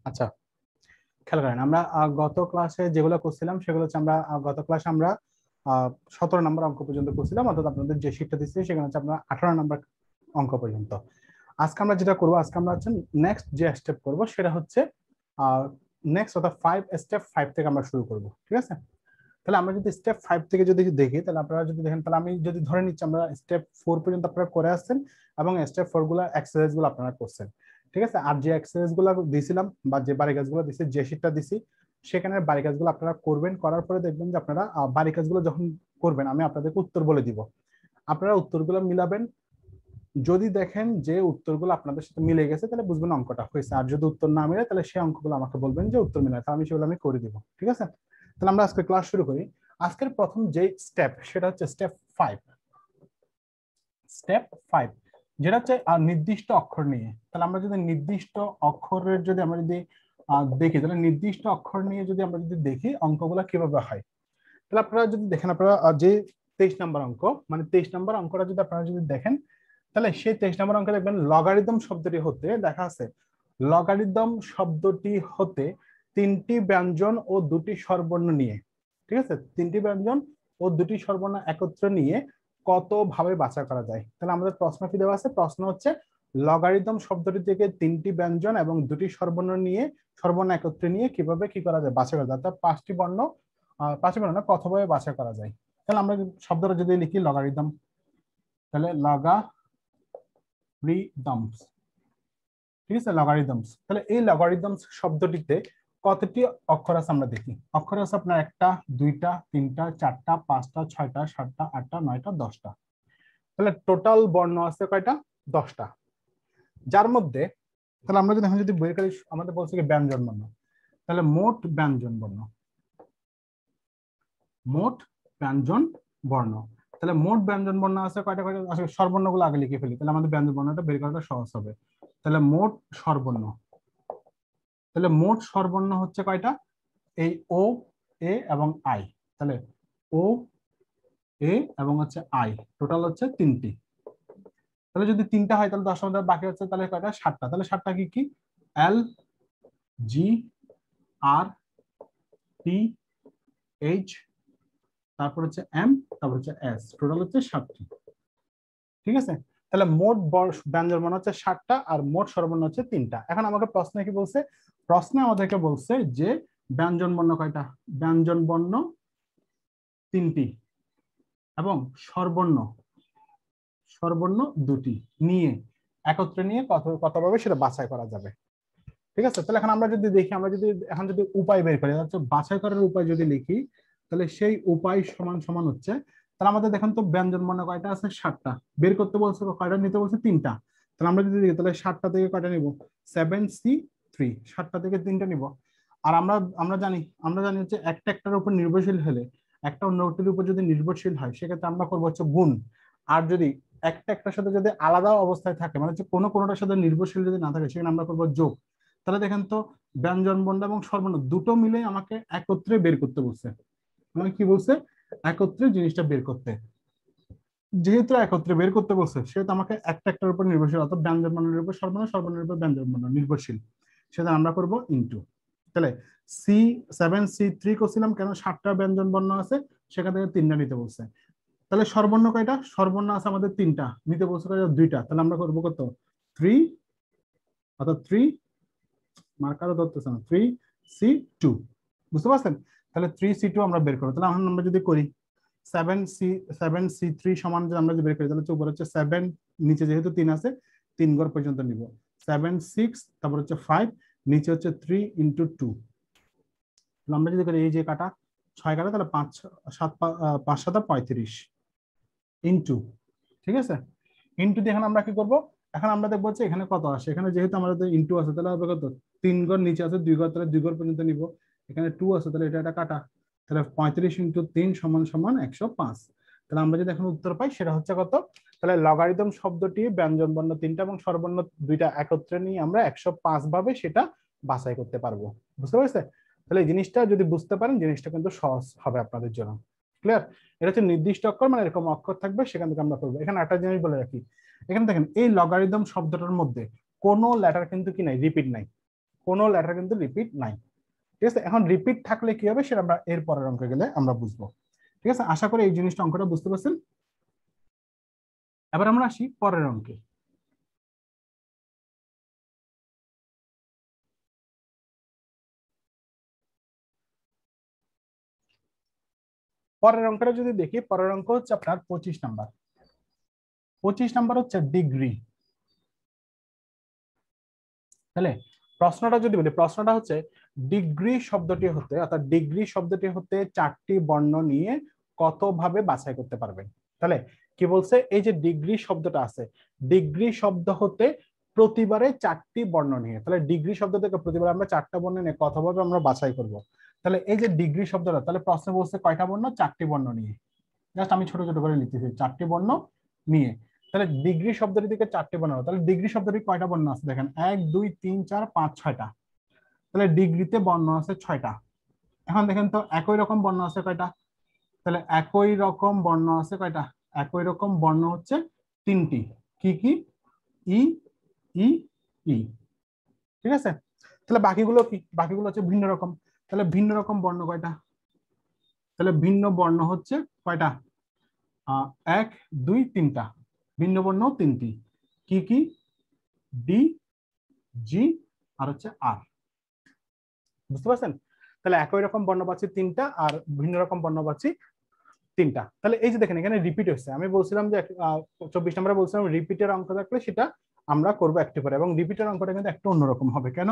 আচ্ছা, খেয়াল করেন আমরা গত ক্লাসে যেগুলো করছিলাম সেগুলো হচ্ছে আমরা গত ক্লাসে আমরা 17 নম্বর অঙ্ক পর্যন্ত করছিলাম, অর্থাৎ আপনাদের যে শিটটা দিচ্ছি সেখানে হচ্ছে আপনার 18 নম্বর অঙ্ক পর্যন্ত। আজকে আমরা যেটা করবো, আজকে আমরা হচ্ছে নেক্সট যে স্টেপ করবো সেটা হচ্ছে নেক্সট অর্থাৎ 5 থেকে আমরা শুরু করব, ঠিক আছে? তাহলে আমরা যদি স্টেপ 5 থেকে যদি দেখি, তাহলে আপনারা যদি দেখেন, তাহলে আমি যদি ধরে নিচ্ছি আমরা স্টেপ 4 পর্যন্ত আপনারা করে আসছেন এবং স্টেপ 4 গুলো এক্সারসাইজ গুলো আপনারা করছেন, ঠিক আছে? আর যে এক্সারসাইজ গুলো দিয়েছিলাম বা যে বাড়ি কাজগুলো দিয়েছি, যে শিটটা দিছি সেখানে বাড়ি কাজগুলো আপনারা করবেন। করার পরে দেখবেন যে আপনারা বাড়ি কাজগুলো যখন করবেন আমি আপনাদেরকে উত্তর বলে দিব, আপনারা উত্তরগুলো মিলাবেন। যদি দেখেন যে উত্তরগুলো আপনাদের সাথে মিলে গেছে তাহলে বুঝবেন অঙ্কটা হয়েছে, আর যদি উত্তর না মিলে তাহলে সেই অঙ্কগুলো আমাকে বলবেন যে উত্তর মিলে, তাহলে আমি সেগুলো আমি করে দিব, ঠিক আছে? তাহলে আমরা আজকে ক্লাস শুরু করি। আজকের প্রথম যে স্টেপ সেটা হচ্ছে স্টেপ 5। স্টেপ 5 যেটা হচ্ছে নির্দিষ্ট অক্ষর নিয়ে। তাহলে আমরা যদি নির্দিষ্ট অক্ষরের যদি আমরা যদি দেখি, তাহলে নির্দিষ্ট অক্ষর নিয়ে যদি আমরা যদি দেখি অঙ্কগুলো কিভাবে হয়, তাহলে আপনারা যদি দেখেন, আপনারা যে 23 নম্বর অঙ্ক, মানে 23 নম্বর অঙ্কটা যদি আপনারা যদি দেখেন, তাহলে সেই 23 নম্বর অঙ্কে দেখবেন লগারিদম শব্দটি হতে দেখা আছে, লগারিদম শব্দটি হতে 3টি ব্যঞ্জন ও 2টি স্বরবর্ণ নিয়ে, ঠিক আছে? 3টি ব্যঞ্জন ও 2টি স্বরবর্ণ একত্রে নিয়ে কত ভাবে বাছাই করা যায়। তাহলে আমাদের প্রশ্ন কি দেওয়া আছে? প্রশ্ন হচ্ছে লগারিদম শব্দটি থেকে 3টি ব্যঞ্জন এবং 2টি স্বরবর্ণ নিয়ে, স্বরবর্ণ একত্রে নিয়ে কিভাবে কি করা যায়, বাছাই করা যায়, অর্থাৎ 5টি বর্ণ 5টি বর্ণ না, কতভাবে বাছাই করা যায়। তাহলে আমরা শব্দটা যদি লিখি লগারিদম, তাহলে লগারিদমস, ঠিক আছে? লগারিদমস। তাহলে এই লগারিদমস শব্দটিতে কতটি অক্ষর আছে আমরা দেখি। অক্ষর আছে আপনার 1টা 2টা 3টা 4টা 5টা 6টা 7টা 8টা 9টা 10টা। তাহলে টোটাল বর্ণ আছে কয়টা? 10টা। যার মধ্যে তাহলে আমরা যদি এখন যদি বইয়ের কাছে আমাদের বলছে কি ব্যঞ্জন বর্ণ, তাহলে মোট ব্যঞ্জন বর্ণ, মোট ব্যঞ্জন বর্ণ, তাহলে মোট ব্যঞ্জন বর্ণ আছে কয়টা কয়টা? আসলে স্বরবর্ণগুলো আগে লিখে ফেলি, তাহলে আমাদের ব্যঞ্জন বর্ণটা বের করাটা সহজ হবে। তাহলে মোট স্বরবর্ণ, তাহলে মোট স্বরবর্ণ হচ্ছে কয়টা? এই ও, এ এবং আই। তাহলে ও, এ এবং হচ্ছে আই, টোটাল হচ্ছে 3টি। তাহলে যদি 3টা হয় তাহলে 10 মধ্যে বাকি হচ্ছে তাহলে কয়টা? 7টা। তাহলে 7টা কি কি? এল, জি, আর, টি, এইচ, তারপর হচ্ছে এম, তারপর হচ্ছে এস, টোটাল হচ্ছে 7টি, ঠিক আছে? তাহলে মোট ব্যঞ্জন বর্ণ হচ্ছে 7টা আর মোট স্বরবর্ণ হচ্ছে 3টা। এখন আমাকে প্রশ্নে কি বলছে? প্রশ্নে আমাদেরকে বলছে যে ব্যঞ্জন বর্ণ কয়টা? ব্যঞ্জন বর্ণ 3টি এবং স্বরবর্ণ, স্বরবর্ণ 2টি নিয়ে একত্রে নিয়ে কতভাবে সেটা বাছাই করা যাবে, ঠিক আছে? তাহলে এখন আমরা যদি দেখি, আমরা যদি এখন যদি উপায় বের করি, অর্থাৎ বাছাই করার উপায় যদি লিখি, তাহলে সেই উপায় সমান সমান হচ্ছে, তাহলে আমাদের দেখেন তো ব্যঞ্জন বর্ণ কয়টা আছে? 7টা। বের করতে বলছে কয়টা নিতে বলছে? 3টা। তাহলে আমরা যদি দেখি তাহলে 7টা থেকে কয়টা নিব? 7C3, 7টা থেকে 3টা নিব। আর আমরা আমরা জানি, হচ্ছে একটা একটার উপর নির্ভরশীল হলে, একটা অন্যটির উপর যদি নির্ভরশীল হয় সেক্ষেত্রে আমরা করবো হচ্ছে গুণ। আর যদি একটা একটার সাথে যদি আলাদা অবস্থায় থাকে, মানে হচ্ছে কোনোটার সাথে নির্ভরশীল যদি না থাকে, সেখানে আমরা করবো যোগ। তাহলে দেখেন তো ব্যঞ্জন বর্ণ এবং স্বরবর্ণ দুটো মিলে আমাকে একত্রে বের করতে বলছে, মানে কি বলছে? একত্রে জিনিসটা বের করতে। যেহেতু একত্রে বের করতে বলছে সেহেতু আমাকে একটা একটার উপর নির্ভরশীল, অর্থাৎ ব্যঞ্জন বর্ণের উপর স্বরবর্ণ, স্বরবর্ণের উপর ব্যঞ্জন বর্ণ নির্ভরশীল, সেটা আমরা করব ইনটু। তাহলে C7C3 করছিলাম কেন? 7টা ব্যঞ্জন বর্ণ আছে, সেখান থেকে 3টা নিতে বলছে। তাহলে স্বরবর্ণ কয়টা? স্বরবর্ণ আছে আমাদের 3টা, নিতে বলছে 2টা। তাহলে আমরা করবো কত? 3, অর্থাৎ 3 মার্কারও ধরতেছে না, 3C2, বুঝতে পারছেন? তাহলে 3C2 আমরা বের করবো। তাহলে এখন আমরা যদি করি 7C3 সমান যদি আমরা যদি বের করি, তাহলে উপর হচ্ছে 7, নিচে যেহেতু 3 আছে 3 ঘর পর্যন্ত নিব, 7 6, তারপর হচ্ছে 5, নিচে হচ্ছে 3 × 2। তাহলে আমরা যদি করি এই যে কাটা 6 কাটা, তাহলে 5 7 5 7 35 ইনটু, ঠিক আছে? ইনটু দিয়ে এখন আমরা কি করব? এখন আমরা দেখবো যে এখানে কত আসে। এখানে যেহেতু আমাদের ইনটু আছে তাহলে হবে কত? 3 ঘর, নিচে আছে 2 ঘর, তাহলে 2 ঘর পর্যন্ত নিব। এখানে 2 আছে তাহলে এটা কাটা, তাহলে 35 × 3 সমান সমান 105। তাহলে আমরা যদি এখন উত্তর পাই সেটা হচ্ছে কত? তাহলে লগারিদম শব্দটি ব্যঞ্জন বর্ণ 3টা এবং স্বরবর্ণ 2টা একত্রে নিয়ে আমরা 105 ভাবে সেটা বাছাই করতে পারবো। বুঝতে পারছে? তাহলে এই জিনিসটা যদি বুঝতে পারেন, জিনিসটা কিন্তু সহজ হবে আপনাদের জন্য। ক্লিয়ার? এটা হচ্ছে নির্দিষ্ট অক্ষর, মানে এরকম অক্ষর থাকবে সেখান থেকে আমরা করবো। এখানে একটা জিনিস বলে রাখি, এখানে দেখেন এই লগারিদম শব্দটার মধ্যে কোনো লেটার কিন্তু কি নাই, রিপিট নাই। কোনো লেটার কিন্তু রিপিট নাই। ঠিক আছে, এখন রিপিট থাকলে কি হবে সেটা আমরা এর পরের অঙ্কে গেলে আমরা বুঝবো। ঠিক আছে, আশা করি এই জিনিসটা অঙ্কটা বুঝতে পারছেন। এবার আমরা আসি পরের অঙ্কে। পরের অঙ্কটা যদি দেখি, পরের অঙ্ক হচ্ছে আপনার 25 নাম্বার। 25 নাম্বার হচ্ছে ডিগ্রি। তাহলে প্রশ্নটা যদি বলি, প্রশ্নটা হচ্ছে ডিগ্রি শব্দটি হতে, অর্থাৎ ডিগ্রি শব্দটি হতে 4টি বর্ণ নিয়ে কতভাবে বাছাই করতে পারবেন। তাহলে কি বলছে, এই যে ডিগ্রি শব্দটা আছে, ডিগ্রি শব্দ হতে প্রতিবারে 4টি বর্ণ নিয়ে, তাহলে ডিগ্রি শব্দ থেকে প্রতিবার আমরা 4টা বর্ণ নিয়ে কতভাবে আমরা বাছাই করব। তাহলে এই যে ডিগ্রি শব্দটা, তাহলে প্রশ্ন বলছে কয়টা বর্ণ, 4টি বর্ণ নিয়ে। জাস্ট আমি ছোট ছোট করে লিখতেছি 4টি বর্ণ নিয়ে। তাহলে ডিগ্রি শব্দটি থেকে 4টি বর্ণ, তাহলে ডিগ্রি শব্দটি কয়টা বর্ণ আছে দেখেন, 1 2 3 4 5 6টা। তাহলে ডিগ্রিতে বর্ণ আছে 6টা। এখন দেখেন তো একই রকম বর্ণ আছে কয়টা, তাহলে একই রকম বর্ণ আছে কয়টা, একই রকম বর্ণ হচ্ছে 3টি। কি কি, ই ই ই। ঠিক আছে, তাহলে বাকিগুলো কি, বাকিগুলো হচ্ছে ভিন্ন রকম। তাহলে ভিন্ন রকম বর্ণ কয়টা, তাহলে ভিন্ন বর্ণ হচ্ছে কয়টা, 1 2 3টা। ভিন্ন বর্ণ 3টি। কি কি, ডি, জি আর হচ্ছে আর। বুঝতে পারছেন, তাহলে একই রকম বর্ণ পাচ্ছি 3টা আর ভিন্ন রকম বর্ণ পাচ্ছি 3টা। তাহলে এই যে দেখেন এখানে রিপিট হচ্ছে, আমি বলছিলাম যে 24 নম্বরে বলছিলাম রিপিটের অঙ্ক থাকলে সেটা আমরা করবো একটু পরে, এবং রিপিটের অঙ্কটা কিন্তু একটু অন্যরকম হবে। কেন,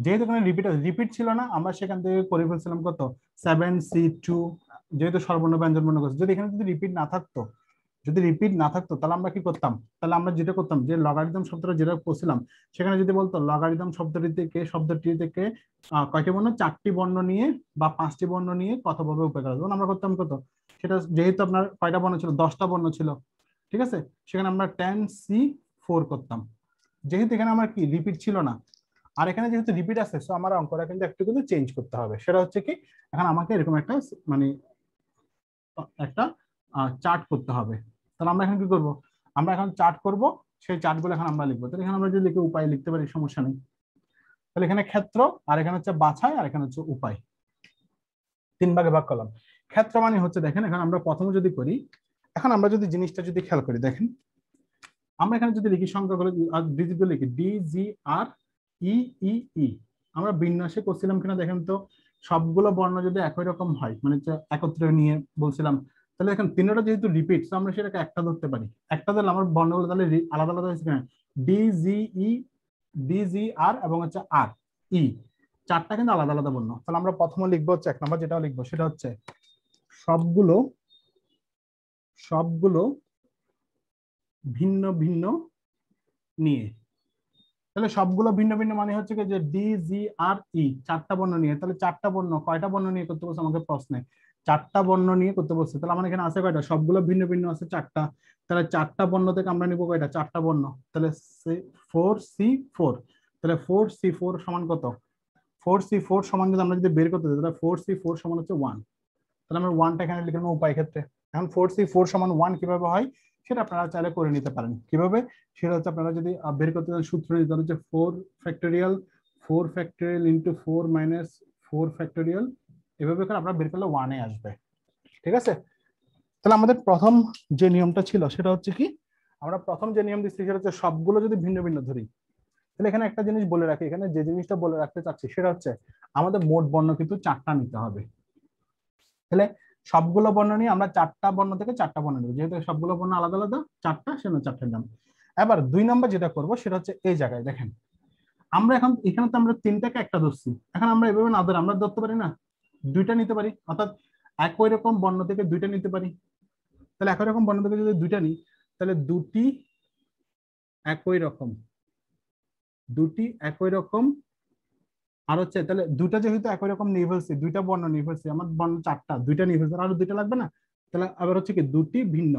যেহেতু এখানে রিপিট ছিল না, আমরা সেখান থেকে করে ফেলছিলাম কত 7C2, যেহেতু সর্বর্ণ ব্যঞ্জন বর্ণ করছে। যদি এখানে যদি রিপিট না থাকতো, যদি রিপিট না থাকতো তাহলে আমরা কি করতাম, তাহলে আমরা যেটা করতাম যে লগারিদম শব্দটা যেটা করছিলাম, সেখানে যদি বলতো লগারিদম শব্দটি থেকে কয়টি বর্ণ, 4টি বর্ণ নিয়ে বা 5টি বর্ণ নিয়ে কতভাবে উপকার করা, যেমন আমরা করতাম কত, সেটা যেহেতু আপনার কয়টা বর্ণ ছিল, 10টা বর্ণ ছিল। ঠিক আছে, সেখানে আমরা 10C4 করতাম, যেহেতু এখানে আমার কি রিপিট ছিল না। আর এখানে যেহেতু রিপিট আছে, সো আমার অঙ্কটা কিন্তু একটু কিন্তু চেঞ্জ করতে হবে। সেটা হচ্ছে কি, এখন আমাকে এরকম একটা মানে একটা চার্ট করতে হবে। তাহলে আমরা এখন কি করব, আমরা এখন চার্ট করব, সেই চার্টগুলো এখন আমরা লিখবো। তাহলে এখানে আমরা যদি লিখে উপায় লিখতে পারি, সমস্যা নেই। তাহলে এখানে ক্ষেত্র, আর এখানে হচ্ছে বাছাই, আর এখানে হচ্ছে উপায়, 3 ভাগে ভাগ করলাম। ক্ষেত্র মানে হচ্ছে দেখেন, এখন আমরা প্রথমে যদি করি, এখন আমরা যদি জিনিসটা যদি খেয়াল করি, দেখেন আমরা এখানে যদি লিখি সংখ্যাগুলো আর ডিজিট লিখি ডি জি আর ই ই ই, আমরা বিন্যাসে করছিলাম কিনা দেখেন তো, সবগুলো বর্ণ যদি একই রকম হয়, মানে একত্রে নিয়ে বলছিলাম, তাহলে দেখেন 3টা যেহেতু রিপিট, আমরা সেটাকে একটা ধরতে পারি। একটা ধরলে আমার বর্ণগুলো তাহলে আলাদা আলাদা হয়েছে কিনা, ডি জি ই, ডি জি আর এবং হচ্ছে আর ই, 4টা কিন্তু আলাদা আলাদা বর্ণ। তাহলে আমরা প্রথমে লিখবো হচ্ছে 1 নম্বর যেটা লিখবো সেটা হচ্ছে সবগুলো সবগুলো ভিন্ন ভিন্ন নিয়ে। তাহলে সবগুলো ভিন্ন ভিন্ন মানে হচ্ছে কি, যে ডি জি আর ই 4টা বর্ণ নিয়ে। তাহলে 4টা বর্ণ কয়টা বর্ণ নিয়ে করতে বলছে আমাকে প্রশ্নে, 4টা বর্ণ নিয়ে করতে বলছে। তাহলে আমার এখানে আছে কয়টা, সবগুলো ভিন্ন ভিন্ন আছে 4টা। তাহলে 4টা বর্ণ থেকে আমরা নিব কয়টা, 4টা বর্ণ। তাহলে 4C4, তাহলে 4C4 সমান কত, 4C4 সমান যদি আমরা যদি বের করতে চাই, তাহলে 4C4 সমান হচ্ছে 1। তাহলে আমরা 1টা এখানে লিখে নেবো উপায় ক্ষেত্রে। এখন 4C4 সমান 1 কিভাবে হয় সেটা আপনারা চাইলে করে নিতে পারেন। কিভাবে, সেটা হচ্ছে আপনারা যদি বের করতে চান সূত্র নিতে হচ্ছে 4 factorial, 4 factorial into 4 minus 4 factorial, এভাবে করে আপনারা বের করলে 1 এ আসবে। ঠিক আছে, তাহলে আমাদের প্রথম যে নিয়মটা ছিল সেটা হচ্ছে কি, আমরা প্রথম যে নিয়ম দিচ্ছি সেটা হচ্ছে সবগুলো যদি ভিন্ন ভিন্ন ধরি। তাহলে এখানে একটা জিনিস বলে রাখি, এখানে যে জিনিসটা বলে রাখতে চাচ্ছি সেটা হচ্ছে আমাদের মোট বর্ণ কিন্তু 4টা নিতে হবে। তাহলে সবগুলো বর্ণ নিয়ে আমরা 4টা বর্ণ থেকে 4টা বর্ণ নেব, যেহেতু সবগুলো বর্ণ আলাদা আলাদা 4টা, সেজন্য 4টা নিলাম। এবার 2 নম্বর যেটা করব সেটা হচ্ছে এই জায়গায় দেখেন, আমরা এখন এখানে তো আমরা 3টাকে একটা ধরছি, এখন আমরা এভাবে না ধরে আমরা ধরতে পারি না, 2টা নিতে পারি, অর্থাৎ একই রকম বর্ণ থেকে 2টা নিতে পারি। তাহলে একই রকম বর্ণ থেকে যদি 2টা নিই, তাহলে একই রকম দুটি একই রকম, আর হচ্ছে তাহলে 2টা যেহেতু একই রকম নির্ভরশীল, 2টা বর্ণ নির্ভরশীল, আমার বর্ণ 4টা, 2টা নির্ভরশীল, আরো 2টা লাগবে না। তাহলে আবার হচ্ছে কি 2টি ভিন্ন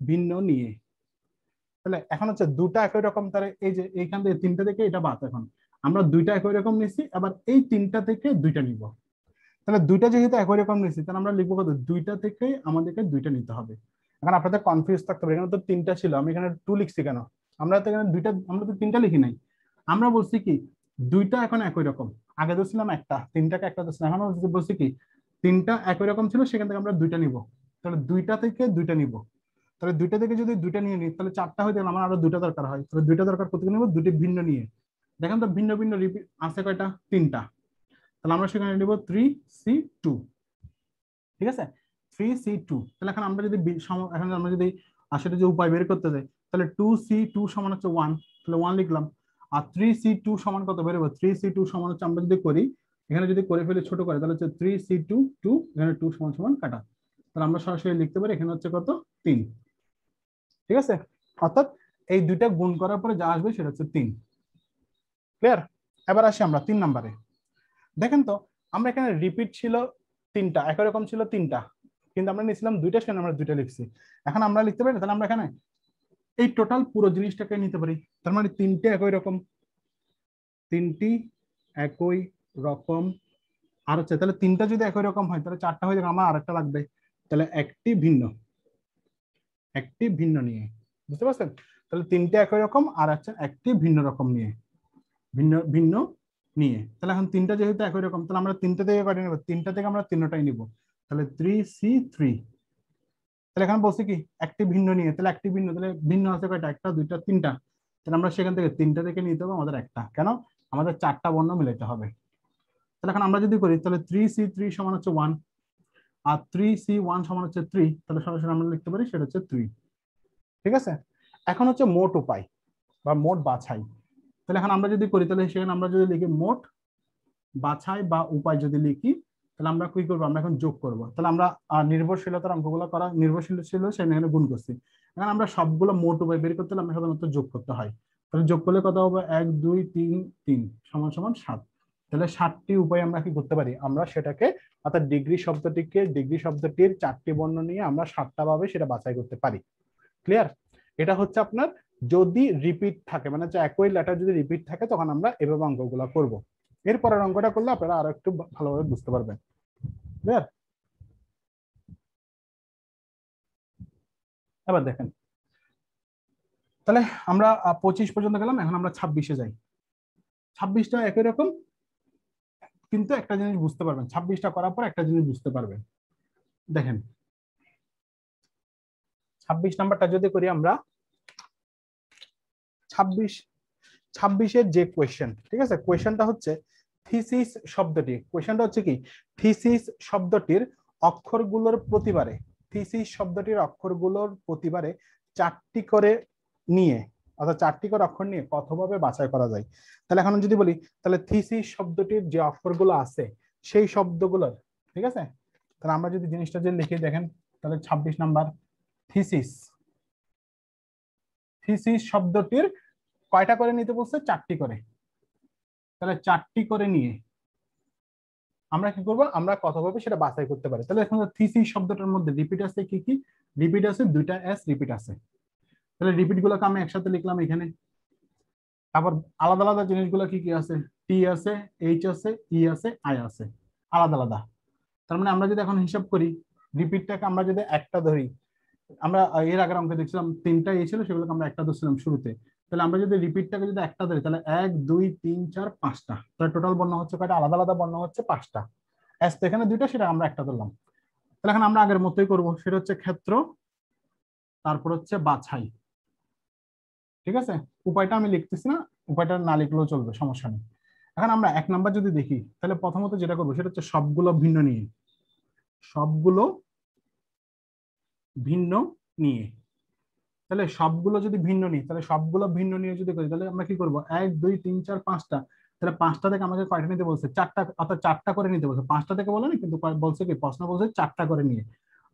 ভিন্ন নিয়ে, তাহলে এখন হচ্ছে 2টা একই রকম, তাহলে এই যে এইখান থেকে 3টা থেকে এটা বাদ, এখন আমরা 2টা একই রকম নিচ্ছি, আবার এই 3টা থেকে 2টা নিব। তাহলে 2টা যেহেতু একই রকম নিচ্ছি, তাহলে আমরা লিখবো কত, 2টা থেকে আমাদেরকে 2টা নিতে হবে। এখন আপনাদের কনফিউজ থাকতে পারে, এখানে তো 3টা ছিল, আমি এখানে 2 লিখছি কেন, আমরা তো এখানে 2টা, আমরা তো 3টা লিখি নাই। আমরা বলছি কি দুইটা এখন একই রকম, আগে ধরছিলাম একটা, তিনটাকে একটা ধরছিলাম, এখন বলছি কি তিনটা একই রকম ছিল, সেখান থেকে আমরা দুইটা নিব, তাহলে দুইটা থেকে দুইটা নিব, তাহলে দুইটা থেকে যদি দুইটা নিয়ে নিই তাহলে চারটা হয়ে গেল, আমার আরো দুইটা দরকার হয়, তাহলে দুইটা দরকার করতে নিব দুটি ভিন্ন নিয়ে। দেখেন তো ভিন্ন ভিন্ন রিপিট আছে কয়টা, তিনটা, তাহলে আমরা সেখানে নিব 3C2, ঠিক আছে 3C2। তাহলে এখন আমরা যদি এখন আমরা যদি আসলে যে উপায় বের করতে যাই, তাহলে 2C2 সমান হচ্ছে 1, তাহলে 1 লিখলাম, আর 3C2 সমান কত বেরোবে, 3C2 সমান হচ্ছে আমরা যদি করি এখানে যদি করে ফেলি ছোট করে, তাহলে হচ্ছে 3C2 2, এখানে 2 সমান সমান কাটা, তাহলে আমরা সরাসরি লিখতে পারি এখানে হচ্ছে কত 3, ঠিক আছে, অর্থাৎ এই দুইটা গুণ করার পরে যা আসবে সেটা হচ্ছে 3। ক্লিয়ার? এবার আসি আমরা 3 নম্বরে। দেখেন তো আমরা এখানে রিপিট ছিল তিনটা, একই রকম ছিল তিনটা, কিন্তু আমরা নিয়েছিলাম দুইটা, সেখানে আমরা দুইটা লিখছি। এখন আমরা লিখতে পারি, তাহলে আমরা এখানে এই টোটাল পুরো জিনিসটাকে নিতে পারি, তার মানে তিনটে একই রকম, তিনটি একই রকম, আর হচ্ছে তাহলে তিনটা যদি একই রকম হয় তাহলে চারটা হয়ে যাবে, আমার আরেকটা লাগবে, তাহলে একটি ভিন্ন নিয়ে, বুঝতে পারছেন? তাহলে তিনটে একই রকম আর হচ্ছে একটি ভিন্ন রকম নিয়ে, ভিন্ন ভিন্ন নিয়ে, তাহলে এখন তিনটা যেহেতু একই রকম, তাহলে আমরা তিনটা থেকে কয়টা নেব, তিনটা থেকে আমরা তিনটাই নিব, তাহলে 3C3। তাহলে এখানে বলছি কি একটি ভিন্ন নিয়ে, তাহলে একটি ভিন্ন, তাহলে ভিন্ন আছে কয়টা, একটা দুইটা তিনটা, তাহলে আমরা সেখান থেকে তিনটা থেকে নিতে হবে আমাদের একটা, কেন আমাদের চারটা বর্ণ মিলাইতে হবে। তাহলে এখন আমরা যদি করি তাহলে 3C3 সমান হচ্ছে 1, আর 3C1 সমান হচ্ছে 3, তাহলে সরাসরি আমরা লিখতে পারি সেটা হচ্ছে 3, ঠিক আছে। এখন হচ্ছে মোট উপায় বা মোট বাছাই, তাহলে এখন আমরা যদি করি তাহলে সেখানে আমরা যদি লিখি মোট বাছাই বা উপায় যদি লিখি, তাহলে আমরা কি করবো, আমরা এখন যোগ করব, তাহলে আমরা নির্ভরশীলতার অঙ্কগুলো করা, নির্ভরশীল ছিল সেখানে গুণ করছি, এখন আমরা সবগুলো মোট উপায় বের করতে হলে আমরা সাধারণত যোগ করতে হয়, তাহলে যোগ করলে কত হবে 1 2 3 3 সমান সমান 7, তাহলে 7টি উপায় আমরা কি করতে পারি, আমরা সেটাকে অর্থাৎ ডিগ্রি শব্দটির 4টি বর্ণ নিয়ে আমরা 7টা ভাবে সেটা বাছাই করতে পারি। ক্লিয়ার? এটা হচ্ছে আপনার যদি রিপিট থাকে, মানে হচ্ছে একই লেটার যদি রিপিট থাকে তখন আমরা এভাবে অঙ্কগুলো করব, এরপরের অঙ্কটা করলে আপনারা আরো একটু ভালোভাবে বুঝতে পারবেন। ক্লিয়ার? এবার দেখেন, তাহলে আমরা 25 পর্যন্ত গেলাম, এখন আমরা 26-এ যাই। 26টা একই রকম, কিন্তু একটা জিনিস বুঝতে পারবেন, 26টা করার পর একটা জিনিস বুঝতে পারবেন। দেখেন 26 নাম্বারটা যদি করি আমরা, 26-এর যে কোয়েশ্চেন, ঠিক আছে, কোয়েশ্চেনটা হচ্ছে থিসিস শব্দটি, কোয়েশ্চেনটা হচ্ছে কি থিসিস শব্দটির অক্ষরগুলোর প্রতিবারে, থিসিস শব্দটির অক্ষরগুলোর প্রতিবারে 4টি করে নিয়ে, অর্থাৎ 4টি করে অক্ষর নিয়ে কতভাবে বাছাই করা যায়। তাহলে এখন যদি বলি তাহলে থিসিস শব্দটির যে অক্ষরগুলো আছে সেই শব্দগুলোর, ঠিক আছে, তাহলে আমরা যদি জিনিসটা যে লিখে দেখেন, তাহলে 26 নাম্বার থিসিস, থিসিস শব্দটির কয়টা করে নিতে বলছে, 4টি করে, তাহলে 4টি করে নিয়ে আমরা কি করব, আমরা কতভাবে সেটা বাছাই করতে পারি। তাহলে এখন থিসিস শব্দটার মধ্যে রিপিট আছে কি কি, রিপিট আছে দুইটা এস রিপিট আছে, তাহলে রিপিট গুলোকে আমি একসাথে লিখলাম এখানে। তারপর আলাদা আলাদা জিনিসগুলো কি কি আছে, টি আছে, এইচ আছে, ই আছে, আই আছে, আলাদা আলাদা। তার মানে আমরা যদি এখন হিসাব করি, রিপিটটাকে আমরা যদি একটা ধরি, আমরা এর আগের অঙ্কে দেখছিলাম 3টা এই ছিল, সেগুলোকে আমরা একটা ধরছিলাম শুরুতে, তাহলে আমরা যদি রিপিটটাকে যদি একটা ধরি তাহলে 1 2 3 4 5টা, তাহলে টোটাল বর্ণ হচ্ছে কয়টা, আলাদা আলাদা বর্ণ হচ্ছে 5টা, এস তো এখানে 2টা, সেটা আমরা একটা ধরলাম। তাহলে এখন আমরা আগের মতোই করব, সেটা হচ্ছে ক্ষেত্র, তারপর হচ্ছে বাছাই, ঠিক আছে। উপায়টা আমি লিখতেছি না, উপায়টা না লিখলেও চলবে, সমস্যা নেই। এখন আমরা 1 নাম্বার যদি দেখি, তাহলে প্রথমত যেটা করবো সেটা হচ্ছে সবগুলো ভিন্ন নিয়ে, সবগুলো ভিন্ন নিয়ে, তাহলে সবগুলো যদি ভিন্ন নিই, তাহলে সবগুলো ভিন্ন নিয়ে যদি করি তাহলে আমরা কি করবো, 1 2 3 4 5টা, তাহলে 5টা থেকে আমাকে কয়টা নিতে বলছে, 4টা, অর্থাৎ 4টা করে নিতে বলছে, 5টা থেকে বলেনি কিন্তু বলছে কি প্রশ্ন বলছে 4টা করে নিয়ে,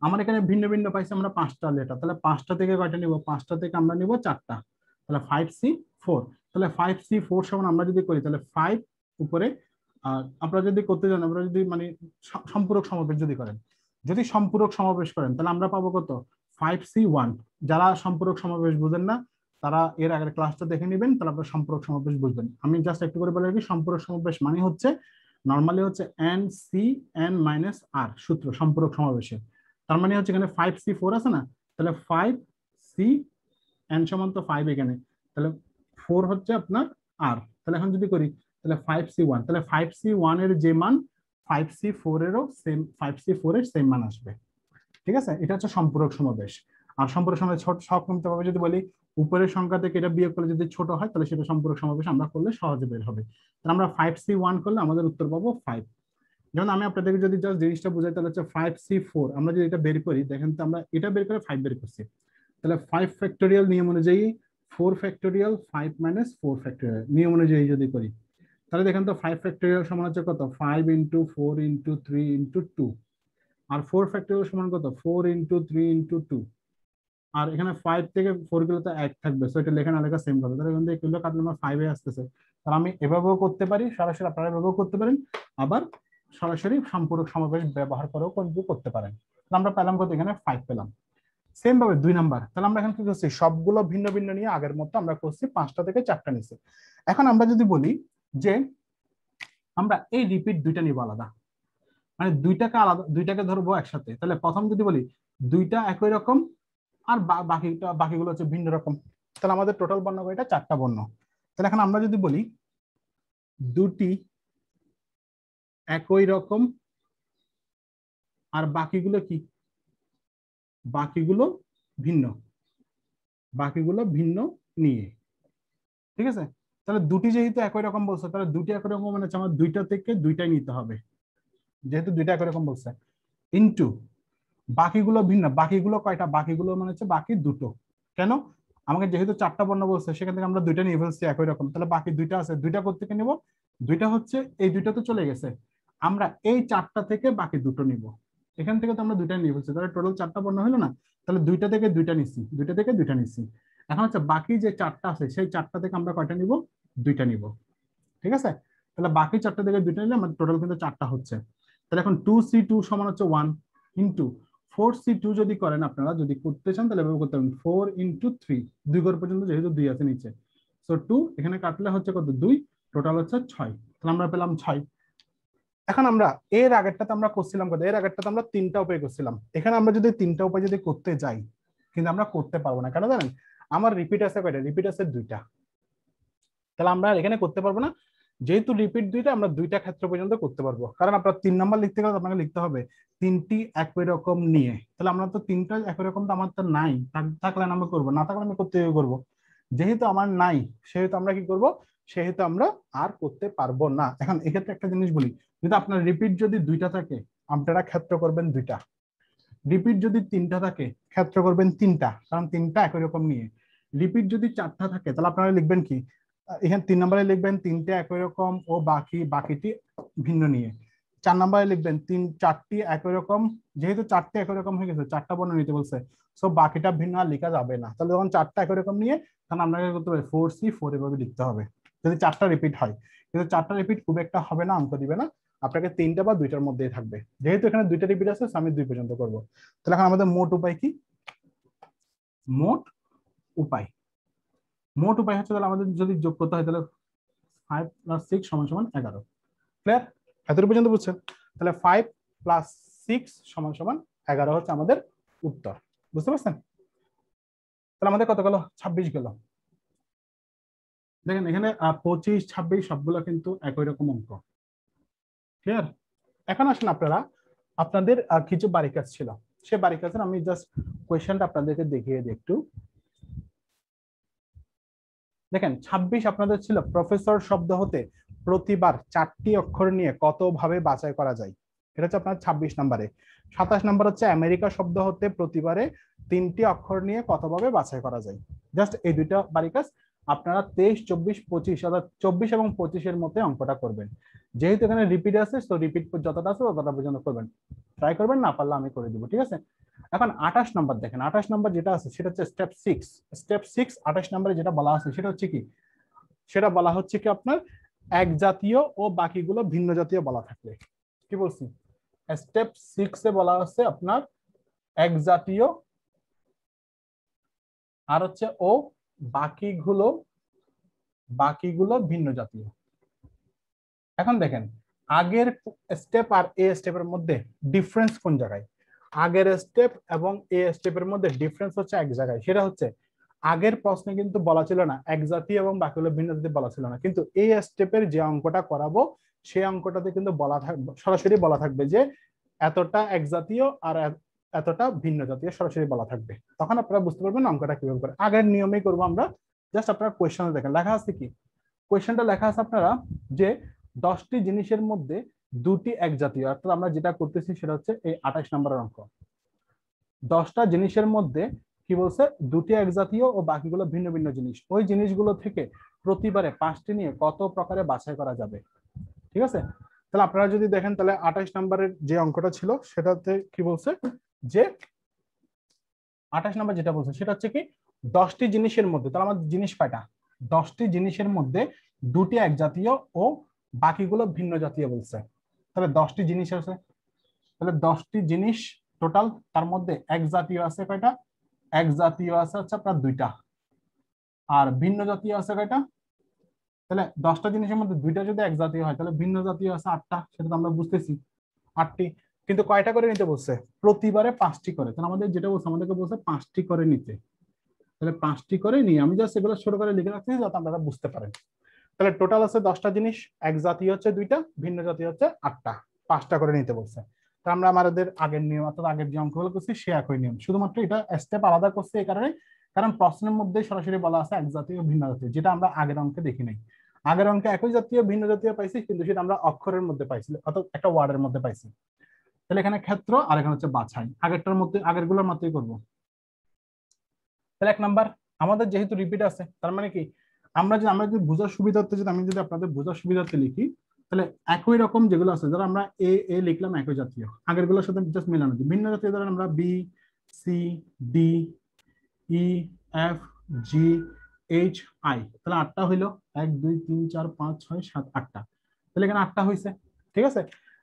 আমার এখানে ভিন্ন ভিন্ন পাইছে আমরা 5টা লেটার, তাহলে 5টা থেকে কয়টা নিব, 5টা থেকে আমরা নিব 4টা, তাহলে 5C4, তাহলে 5C4 সমান আমরা যদি করি তাহলে 5 উপরে, আপনারা যদি করতে যান, আপনারা যদি মানে সম্পূরক সমাবেশ যদি করেন, যদি সম্পূরক সমাবেশ করেন তাহলে আমরা পাবো কত, 5C1। যারা সম্পূরক সমাবেশ বুঝেন না তারা এর আগের ক্লাসটা দেখে নেবেন, তাহলে আপনারা সম্পূরক সমাবেশ বুঝবেন। আমি জাস্ট একটু করে বলে রাখি, সম্পূরক সমাবেশ মানে হচ্ছে নরমালি হচ্ছে NCN-R সূত্র সম্পূরক সমাবেশে, তার মানে হচ্ছে এখানে 5C4 আছে না, তাহলে 5CN সমান তো 5 এখানে, তাহলে 4 হচ্ছে আপনার R, তাহলে এখন যদি করি তাহলে 5C1, তাহলে 5C1 এর যে মান 5C4 এরও সেম, 5C4 এর সেম মান আসবে। ঠিক আছে, এটা হচ্ছে সম্পূরক সমাবেশ। আর সম্পূরক সমাবেশ সহক্রমিকভাবে যদি বলি উপরের সংখ্যা থেকে এটা বিয়োগ করলে যদি ছোট হয় তাহলে সেটা সম্পূরক সমাবেশ আমরা করলে সহজে বের হবে। তাহলে আমরা 5C1 করলে আমাদের উত্তর পাবো 5। যেমন আমি আপনাদেরকে যদি জাস্ট জিনিসটা বুঝাই তাহলে হচ্ছে 5C4, আমরা যদি এটা বের করি দেখেন তো আমরা এটা বের করে 5 বের করছি, তাহলে 5 ফ্যাক্টোরিয়াল নিয়ম অনুযায়ী 4 ফ্যাক্টোরিয়াল 5 মাইনাস 4 ফ্যাক্টোরিয়াল নিয়ম অনুযায়ী যদি করি তাহলে দেখেন তো 5 ফ্যাক্টোরিয়াল সমান হচ্ছে কত, 5 ইন্টু 4 ইন্টু 3 ইন্টু 2, আর 4 ফ্যাক্টোরিয়াল সমান কত, 4 ইন্টু 3 ইন্টু 2, আর এখানে 5 থেকে 4 গেলে তো 1 থাকবে, সো এটা লেখা না লেখা সেম হবে, তাহলে এখান থেকে এগুলো কাটলে আমার 5 এ আসতেছে। তাহলে আমি এভাবেও করতে পারি সরাসরি, আপনারা এভাবেও করতে পারেন, আবার সরাসরি সম্পূরক সমাবেশ ব্যবহার করেও কিন্তু করতে পারেন। তাহলে আমরা পেলাম কত, এখানে 5 পেলাম। সেম ভাবে 2 নাম্বার, তাহলে আমরা এখন কি করছি, সবগুলো ভিন্ন ভিন্ন নিয়ে আগের মতো আমরা করছি, 5টা থেকে 4টা নিছি। এখন আমরা যদি বলি যে আমরা এই রিপিট দুইটা নিব আলাদা, মানে দুইটাকে আলাদা, দুইটাকে ধরবো একসাথে, তাহলে প্রথম যদি বলি দুইটা একই রকম আর বাকিগুলো হচ্ছে ভিন্ন রকম, তাহলে আমাদের টোটাল বর্ণ এটা 4টা বর্ণ। তাহলে এখন আমরা যদি বলি দুটি একই রকম আর বাকিগুলো কি, বাকিগুলো ভিন্ন, বাকিগুলো ভিন্ন নিয়ে, ঠিক আছে। তাহলে দুটি যেহেতু একই রকম বলছে তাহলে দুটি একই রকম মানে আমার দুইটা থেকে দুইটাই নিতে হবে, যেহেতু দুইটা একই রকম বলছে, ইনটু বাকিগুলো ভিন্ন, বাকিগুলো কয়টা, বাকিগুলো মানে হচ্ছে বাকি দুটো, কেন আমাকে যেহেতু 4টা বর্ণ বলছে সেখান থেকে আমরা দুইটা নিয়ে ফেলছি একই রকম, তাহলে বাকি দুইটা আছে, দুইটা কোত্থেকে নিব, দুইটা হচ্ছে এই দুইটা তো চলে গেছে, আমরা এই 4টা থেকে বাকি দুটো নিব, এখান থেকে তো আমরা দুইটা নিয়ে ফেলছি, তাহলে টোটাল 4টা বর্ণ হলো না, তাহলে দুইটা থেকে দুইটা নিচ্ছি, দুইটা থেকে দুইটা নিচ্ছি। এখন হচ্ছে বাকি যে 4টা আছে সেই 4টা থেকে আমরা কয়টা নিব, দুইটা নিব, ঠিক আছে। তাহলে বাকি 4টা থেকে দুইটা নিলে আমাদের টোটাল কিন্তু 4টা হচ্ছে। তাহলে এখন 2C2 সমান হচ্ছে 1 ইন্টু 4C2 যদি করেন, আপনারা যদি করতে চান তাহলে এভাবে করতে পারেন, 4 ইন্টু 3, 2 ঘর পর্যন্ত যেহেতু 2 আছে নিচে, সো 2 এখানে কাটলে হচ্ছে কত, 2, টোটাল হচ্ছে 6, তাহলে আমরা পেলাম 6। এখন আমরা এর আগেরটাতে আমরা করছিলাম কত, এর আগেরটাতে আমরা 3টা উপায় করছিলাম, এখানে আমরা যদি 3টা উপায় যদি করতে যাই কিন্তু আমরা করতে পারবো না, কেন জানেন, আমার রিপিট আছে কয়টা, রিপিট আছে 2টা, তাহলে আমরা এখানে করতে পারবো না, যেহেতু রিপিট 2টা আমরা 2টা ক্ষেত্র পর্যন্ত করতে পারবো, কারণ আপনার 3 নাম্বার লিখতে গেলে আপনাকে লিখতে হবে 3টি একই রকম নিয়ে, তাহলে আমরা তো 3টা একই রকম তো আমার তো নাই, থাকলে আমরা করবো, না থাকলে আমি করতে করবো, যেহেতু আমার নাই সেহেতু আমরা কি করব, সেহেতু আমরা আর করতে পারবো না। এখন এক্ষেত্রে একটা জিনিস বলি, যদি আপনার রিপিট যদি 2টা থাকে আপনারা ক্ষেত্র করবেন 2টা, রিপিট যদি 3টা থাকে ক্ষেত্র করবেন 3টা, কারণ 3টা একই রকম নিয়ে। রিপিট যদি 4টা থাকে তাহলে আপনারা লিখবেন কি, এখানে 3 নম্বরে লিখবেন 3টে একই রকম ও বাকিটি ভিন্ন নিয়ে। 4 নম্বরে লিখবেন 4টি একই রকম, যেহেতু 4টে একই রকম হয়ে গেছে 4টা বর্ণ নিতে বলছে, সো বাকিটা ভিন্ন আর লেখা যাবে না, তাহলে যখন 4টা একই রকম নিয়ে তখন আপনাকে করতে হবে 4C4 এভাবে লিখতে হবে, যদি 4টা রিপিট হয়, কিন্তু 4টা রিপিট খুব একটা হবে না, অঙ্ক দিবে না, আপনাকে 3টা বা 2টার মধ্যেই থাকবে, যেহেতু এখানে 2টা রিপিট আছে আমি 2 পর্যন্ত করব। তাহলে এখন আমাদের মোট উপায় কি, মোট উপায়, মোট উপায় হচ্ছে তাহলে আমাদের যদি যোগ করতে হয় তাহলে 5 + 6 = 11, ক্লিয়ার, এতটুকু পর্যন্ত বুঝছেন, তাহলে 5 + 6 = 11 হচ্ছে আমাদের উত্তর, বুঝতে পারছেন। তাহলে আমাদের কত গেল, 26 গেল। দেখেন এখানে 25, 26 সবগুলো কিন্তু একই রকম অঙ্ক, ক্লিয়ার। এখন আসেন আপনারা, আপনাদের কিছু বাড়ি কাজ ছিল, সে বাড়ি কাজের আমি জাস্ট কোয়েশ্চেনটা আপনাদেরকে দেখিয়ে দিই একটু। দেখেন 26 আপনাদের ছিল প্রফেসর শব্দ হতে প্রতিবার 4টি অক্ষর নিয়ে কত ভাবে বাছাই করা যায়, এটা হচ্ছে আপনার 26 নম্বরে। 27 নম্বর হচ্ছে আমেরিকা শব্দ হতে প্রতিবারে 3টি অক্ষর নিয়ে কতভাবে বাছাই করা যায়। জাস্ট এই দুইটা বাড়ি কাজ আপনারা 23, 24, 25 অর্থাৎ 24 এবং 25 এর মধ্যে অঙ্কটা করবেন, যেহেতু এখানে রিপিট আছে তো রিপিট যতটা আছে ততটা পর্যন্ত করবেন, ট্রাই করবেন, না পারলে আমি করে দিব, ঠিক আছে। এখন 28 নম্বর দেখেন, 28 নম্বর যেটা আছে সেটা হচ্ছে স্টেপ 6, স্টেপ 6 28 নম্বরে যেটা বলা আছে সেটা হচ্ছে কি, সেটা বলা হচ্ছে কি আপনার এক জাতীয় ও বাকিগুলো ভিন্ন জাতীয় বলা থাকলে, কি বলছি, স্টেপ 6 এ বলা আছে আপনার এক জাতীয় আর হচ্ছে ও বাকিগুলো ভিন্ন জাতীয়। এখন দেখেন আগের স্টেপ আর এ স্টেপের মধ্যে ডিফারেন্স কোন জায়গায়, আগের স্টেপ এবং এ স্টেপের মধ্যে ডিফারেন্স হচ্ছে এক জায়গায়, সেটা হচ্ছে আগের প্রশ্নে কিন্তু বলা ছিল না এক জাতীয় এবং বাকিগুলো ভিন্ন জাতীয় বলা ছিল না, কিন্তু এই স্টেপের যে অঙ্কটা করাবো সেই অঙ্কটাতে কিন্তু বলা থাকবে, সরাসরি বলা থাকবে যে এতটা এক জাতীয় আর এতটা ভিন্ন জাতীয়, সরাসরি বলা থাকবে। তখন আপনারা বুঝতে পারবেন অঙ্কটা কিভাবে করে। আগের নিয়মেই করবো আমরা। জাস্ট আপনারা কোয়েশ্চনে দেখেন লেখা আছে কি, কোয়েশ্চনটা লেখা আছে আপনারা যে 10টি জিনিসের মধ্যে 2টি এক জাতীয়, অর্থাৎ আমরা যেটা করতেছি সেটা হচ্ছে এই 28 নম্বরের অঙ্ক। 10টা জিনিসের মধ্যে কি বলছে, 2টি এক জাতীয় ও বাকিগুলো ভিন্ন ভিন্ন জিনিস, ওই জিনিসগুলো থেকে প্রতিবারে 5টি নিয়ে কত প্রকারে বাছাই করা যাবে। ঠিক আছে, তাহলে আপনারা যদি দেখেন তাহলে 28 নম্বরের যে অঙ্কটা ছিল সেটাতে কি বলছে যে 28 নম্বর যেটা বলছে সেটা হচ্ছে কি 10টি জিনিসের মধ্যে, তাহলে আমাদের জিনিস কয়টা, 10টি জিনিসের মধ্যে 2টি এক জাতীয় ও বাকিগুলো ভিন্ন জাতীয় বলছে। তাহলে 10টি জিনিস আছে, তাহলে 10টি জিনিস টোটাল, তার মধ্যে এক জাতীয় আছে কয়টা, এক জাতীয় আছে হচ্ছে আপনার 2টা, আর ভিন্ন জাতীয় আছে কয়টা, তাহলে 10টা জিনিসের মধ্যে 2টা যদি এক জাতীয় হয় তাহলে ভিন্ন জাতীয় আছে 8টা, সেটা তো আমরা বুঝতেছি 8টি। কিন্তু কয়টা করে নিতে বলছে, প্রতিবারে 5টি করে, তাহলে আমাদের যেটা বলছে আমাদেরকে বলছে 5টি করে নিতে, তাহলে 5টি করে নিয়ে আমি জাস্ট এগুলো ছোট করে লিখে রাখছি যাতে আপনারা বুঝতে পারেন। তাহলে টোটাল আছে 10টা জিনিস, এক জাতীয় হচ্ছে 2টা, ভিন্ন জাতীয় হচ্ছে 8টা, 5টা করে নিতে বলছে। তা আমরা আমাদের আগের নিয়ম অর্থাৎ আগের যে অঙ্কগুলো করছি সে একই নিয়ম, শুধুমাত্র এটা স্টেপ আলাদা করছে এই কারণে কারণ প্রশ্নের মধ্যে সরাসরি বলা আছে এক জাতীয় ভিন্ন জাতীয়, যেটা আমরা আগের অঙ্কে দেখি নাই। আগের অঙ্কে একই জাতীয় ভিন্ন জাতীয় পাইছি, কিন্তু সেটা আমরা অক্ষরের মধ্যে পাইছি অর্থাৎ একটা ওয়ার্ডের মধ্যে পাইছি। তাহলে এখানে ক্ষেত্র আর এখানে হচ্ছে বাছাই, আগেরটার মধ্যে আগেরগুলোর মতোই করবো। তাহলে 1 নাম্বার আমাদের যেহেতু রিপিট আছে তার মানে কি আমরা যদি বোঝার সুবিধার্থে যদি আমি যদি আপনাদের বোঝার সুবিধার্থে লিখি তাহলে একই রকম যেগুলো আছে ধরো আমরা এ এ লিখলাম একই জাতীয়, আগেরগুলোর সাথে জাস্ট মিলানো, ভিন্ন জাতীয় ধরেন আমরা B C D E F G H I, তাহলে 8টা হইলো 1 2 3 4 5 6 7 8টা, তাহলে এখানে 8টা হয়েছে। ঠিক আছে,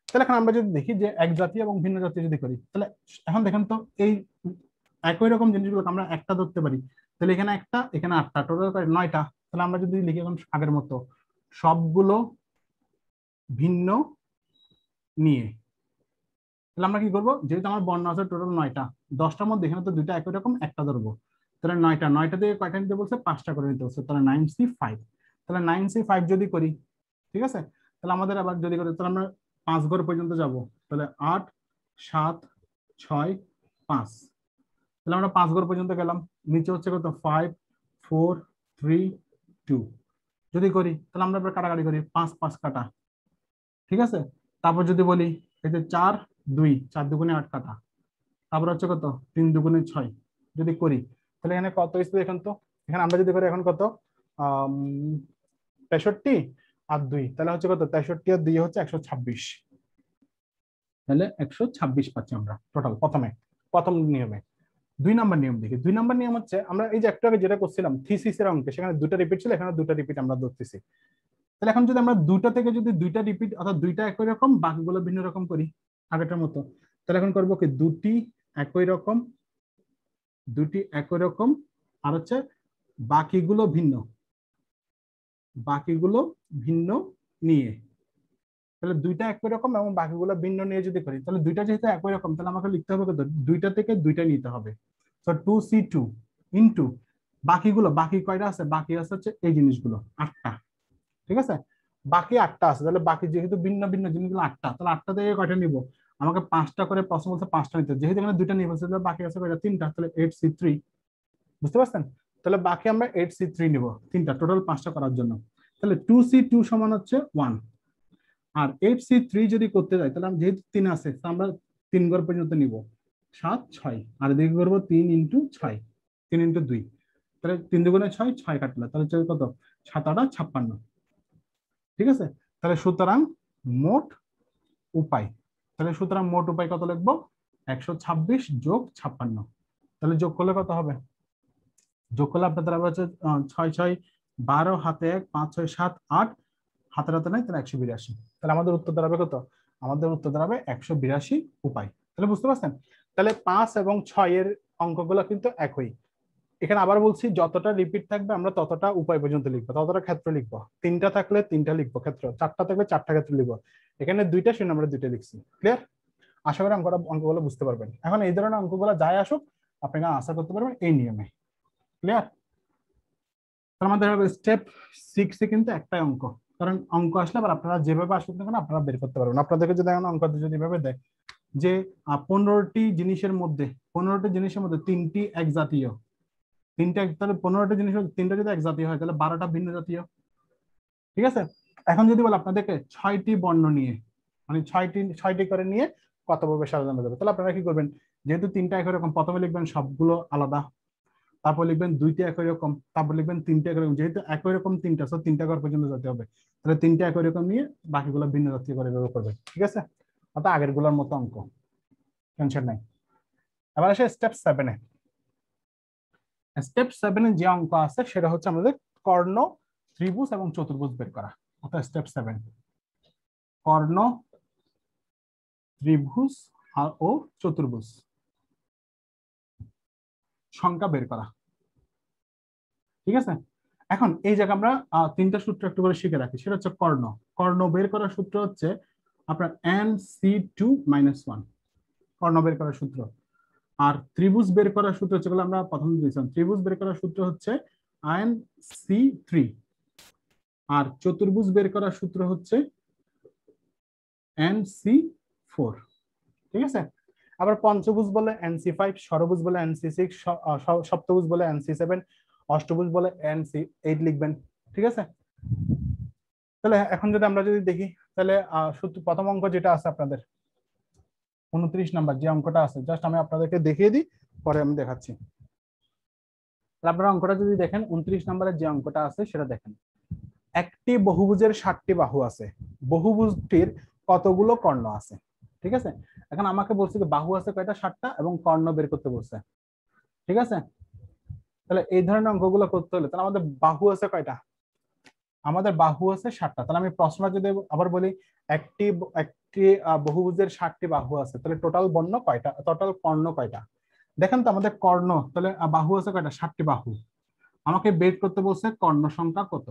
তাহলে এখন আমরা যদি দেখি যে এক জাতীয় এবং ভিন্ন জাতীয় যদি করি তাহলে এখন দেখেন তো এই একই রকম জিনিসগুলোকে আমরা একটা ধরতে পারি, তাহলে এখানে একটা এখানে 8টা, টোটাল 9টা। তাহলে আমরা যদি লিখি এখন আগের মতো সবগুলো ভিন্ন নিয়ে, তাহলে আমরা কি করবো, যেহেতু আমার বর্ণ আছে টোটাল 9টা, 10টার মধ্যে এখানে তো 2টা একই রকম একটা ধরবো, তাহলে 9টা থেকে কয়টা নিতে বলছে, 5টা করে নিতে বলছে, তাহলে 9C5, তাহলে 9C5 যদি করি ঠিক আছে, তাহলে আমাদের আবার যদি করি তাহলে আমরা 5 ঘর পর্যন্ত যাব, তাহলে 8 7 6 5, তাহলে আমরা 5 ঘর পর্যন্ত গেলাম, নিচে হচ্ছে কত 5 4 3 2, যদি করি তাহলে আমরা এবার কাটাকাটি করি 5 5 কাটা। ঠিক আছে, তারপর যদি বলি এই যে 4 2 4 দুগুণে 8 কাটা, তারপর হচ্ছে কত 3 দুগুণে 6, যদি করি তাহলে এখানে কত হচ্ছে এখন তো এখানে আমরা যদি করি এখন কত 63 আর 2, তাহলে হচ্ছে কত 63 আর 2 হচ্ছে 126, তাহলে 126 পাচ্ছি আমরা টোটাল প্রথম নিয়মে। 2 নাম্বার নিয়ম দেখি, 2 নাম্বার নিয়ম হচ্ছে আমরা এই যে একটু আগে যেটা করছিলাম থিসিসের অঙ্কে সেখানে 2টা রিপিট ছিল, এখানে 2টা রিপিট আমরা ধরতেছি। তাহলে এখন যদি আমরা 2টা থেকে যদি 2টা রিপিট অর্থাৎ 2টা একই রকম বাকিগুলো ভিন্ন রকম করি আগেরটার মতো, তাহলে এখন করবো কি 2টি একই রকম আর হচ্ছে বাকিগুলো ভিন্ন নিয়ে, তাহলে 2টা একই রকম এবং বাকিগুলো ভিন্ন নিয়ে যদি করি তাহলে 2টা যেহেতু একই রকম তাহলে আমাকে লিখতে হবে কত, 2টা থেকে 2টা নিতে হবে, তো 2C2 ইনটু বাকি কয়টা আছে, বাকি আছে হচ্ছে এই জিনিসগুলো 8টা। ঠিক আছে, বাকি 8টা আছে, তাহলে বাকি যেহেতু ভিন্ন ভিন্ন জিনিসগুলো 8টা, তাহলে 8টা থেকে কয়টা নিব, আমাকে 5টা করে প্রশ্ন বলছে 5টা নিতে, যেহেতু এখানে 2টা নিব তাহলে বাকি আছে কয়টা 3টা, তাহলে 8C3, বুঝতে পারছেন, তাহলে বাকি আমরা 8C3 নিব 3টা, টোটাল 5টা করার জন্য, তাহলে 2C2 সমান হচ্ছে 1, আর 8C3 যদি করতে যাই তাহলে যেহেতু 3 আছে আমরা 3 ঘর পর্যন্ত নিব 7 6, আর এদিকে করবো 3 ইন্টু 6 3 ইন্টু 2, তাহলে 3 দুগুণে 6 6 কাটলে তাহলে হচ্ছে কত 7 8 56। ঠিক আছে, তাহলে সুতরাং মোট উপায় কত লিখবো, 126 যোগ 56, তাহলে যোগ করলে কত হবে, যোগ করলে আপনাদের আবার হচ্ছে 6 6 12 হাতে 1 5 6 7 8 হাতের হাতে নাই, তাহলে 182, তাহলে আমাদের উত্তর দাঁড়াবে কত, আমাদের উত্তর দাঁড়াবে 182 উপায়। তাহলে বুঝতে পারছেন, তাহলে 5 এবং 6 এর অঙ্কগুলো কিন্তু একই। এখানে আবার বলছি যতটা রিপিট থাকবে আমরা ততটা উপায় পর্যন্ত লিখবো, ততটা ক্ষেত্র লিখবো, 3টা থাকলে 3টা লিখবো ক্ষেত্র, 4টা থাকলে 4টা ক্ষেত্র লিখবো, এখানে 2টা সেই আমরা 2টা লিখছি। ক্লিয়ার, আশা করি অঙ্কগুলো বুঝতে পারবেন। এখন এই ধরনের অঙ্কগুলো যাই আসুক আপনারা আশা করতে পারবেন এই নিয়মে। ক্লিয়ার। তার আমাদের হবে স্টেপ 6 এ কিন্তু একটাই অঙ্ক, কারণ অঙ্ক আসলে আবার আপনারা যেভাবে আসুন না কেন আপনারা বের করতে পারবেন। আপনাদেরকে যদি এখন অঙ্ক যদি এভাবে দেয় যে 15টি জিনিসের মধ্যে 15টি জিনিসের মধ্যে 3টি এক জাতীয়, তাহলে 15টি জিনিসের 3টা যদি এক জাতীয় হয় তাহলে 12টা ভিন্ন জাতীয়। ঠিক আছে, এখন যদি বলে আপনাদেরকে 6টি বর্ণ নিয়ে, মানে 6টি করে নিয়ে কত ভাবে সাজানো যাবে, তাহলে আপনারা কি করবেন, যেহেতু 3টা একই রকম প্রথমে লিখবেন সবগুলো আলাদা, তারপর লিখবেন 2টি একই রকম, তারপর লিখবেন 3টা একই রকম, যেহেতু একই রকম 3টা, সো 3টা ঘর পর্যন্ত যেতে হবে, তাহলে 3টা একই রকম নিয়ে বাকিগুলো ভিন্ন জাতীয় করে ব্যবহার করবে। ঠিক আছে, অর্থাৎ আগের গুলোর মতো অঙ্ক, টেনশন নাই। এবার আসে স্টেপ 7-এ। স্টেপ 7-এ যে অঙ্ক আছে সেটা হচ্ছে আমাদের কর্ণ, ত্রিভুজ এবং চতুর্ভুজ বের করা। অর্থাৎ স্টেপ 7 কর্ণ, ত্রিভুজ ও চতুর্ভুজ সংখ্যা বের করা। ঠিক আছে, এখন এই জায়গায় আমরা 3টা সূত্র একটু করে শিখে রাখি। সেটা হচ্ছে কর্ণ, কর্ণ বের করার সূত্র হচ্ছে আপনার nc2 - 1, কর্ণ বের করার সূত্র। আর ত্রিভুজ বের করার সূত্র হচ্ছে, আমরা প্রথম দিয়েছিলাম, ত্রিভুজ বের করার সূত্র হচ্ছে nc3, আর চতুর্ভুজ বের করার সূত্র হচ্ছে nc4। ঠিক আছে, আবার পঞ্চভুজ বলে nc5, ষড়ভুজ বলে nc6, সপ্তভুজ বলে nc7, অষ্টভুজ বলে nc8 লিখবেন। ঠিক আছে, তাহলে এখন যদি আমরা যদি দেখি, তাহলে সূত্র প্রথম অঙ্ক যেটা আছে আপনাদের 29 নাম্বার যে অঙ্কটা আছে, জাস্ট আমি আপনাদেরকে দেখিয়ে দিই, পরে আমি দেখাচ্ছি। আপনারা অঙ্কটা যদি দেখেন 29 নাম্বারের যে অঙ্কটা আছে সেটা দেখেন, একটি বহুভুজের 7টি বাহু আছে, বহুভুজটির কতগুলো কর্ণ আছে। ঠিক আছে, এখন আমাকে বলছে যে বাহু আছে কয়টা, 7টা, এবং কর্ণ বের করতে বলছে। ঠিক আছে, তাহলে এই ধরনের অঙ্কগুলো করতে হলে তাহলে আমাদের বাহু আছে কয়টা, আমাদের বাহু আছে 7টা। তাহলে আমি প্রশ্ন যদি আবার বলি, একটি একটি বহুভুজের 7টি বাহু আছে, তাহলে টোটাল বর্ণ কয়টা, টোটাল কর্ণ কয়টা। দেখেন তো আমাদের কর্ণ, তাহলে বাহু আছে কয়টা, 7টি বাহু, আমাকে বের করতে বলছে কর্ণ সংখ্যা কত।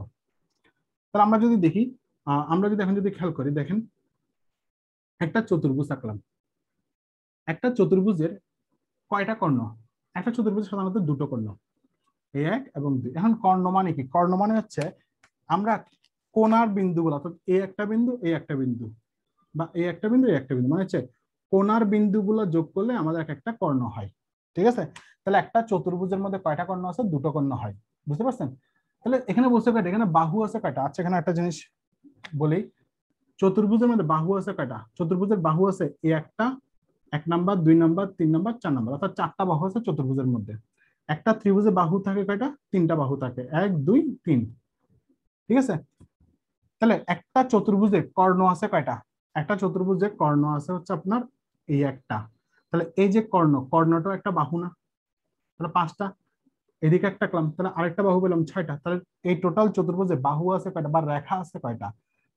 তাহলে আমরা যদি দেখি, আমরা যদি এখন যদি খেয়াল করি, দেখেন একটা চতুর্ভুজ আঁকলাম, একটা চতুর্ভুজের কয়টা কর্ণ, একটা চতুর্ভুজের সাধারণত দুটো কর্ণ, এক এবং দুই। এখন কর্ণ মানে কি, কর্ণ মানে হচ্ছে আমরা কোণার বিন্দুগুলো, অর্থাৎ এই একটা বিন্দু, এই একটা বিন্দু, বা এই একটা বিন্দু, এই একটা বিন্দু, মানে হচ্ছে কোণার বিন্দুগুলো যোগ করলে আমাদের একটা কর্ণ হয়। ঠিক আছে, তাহলে একটা চতুর্ভুজের মধ্যে কয়টা কর্ণ আছে, দুটো কর্ণ হয়। বুঝতে পারছেন, তাহলে এখানে বলছে কয়টা, এখানে বাহু আছে কয়টা। আচ্ছা, এখানে একটা জিনিস বলি, চতুর্ভুজের মধ্যে বাহু আছে কয়টা, চতুর্ভুজের বাহু আছে এই একটা, 1 নাম্বার, 2 নাম্বার, 3 নাম্বার, 4 নাম্বার, অর্থাৎ 4টা বাহু আছে চতুর্ভুজের মধ্যে। একটা ত্রিভুজে বাহু থাকে কয়টা, 3টা বাহু থাকে, 1 2 3। ঠিক আছে, তাহলে একটা চতুর্ভুজে কর্ণ আছে কয়টা, একটা চতুর্ভুজে কর্ণ আছে হচ্ছে আপনার এই একটা, তাহলে এই যে কর্ণ, কর্ণটাও একটা বাহু না, তাহলে 5টা। এদিকে একটা ক্লাম, তাহলে আরেকটা বাহু পেলাম 6টা। তাহলে এই টোটাল চতুর্ভুজে বাহু আছে কয়টা, বা রেখা আছে কয়টা,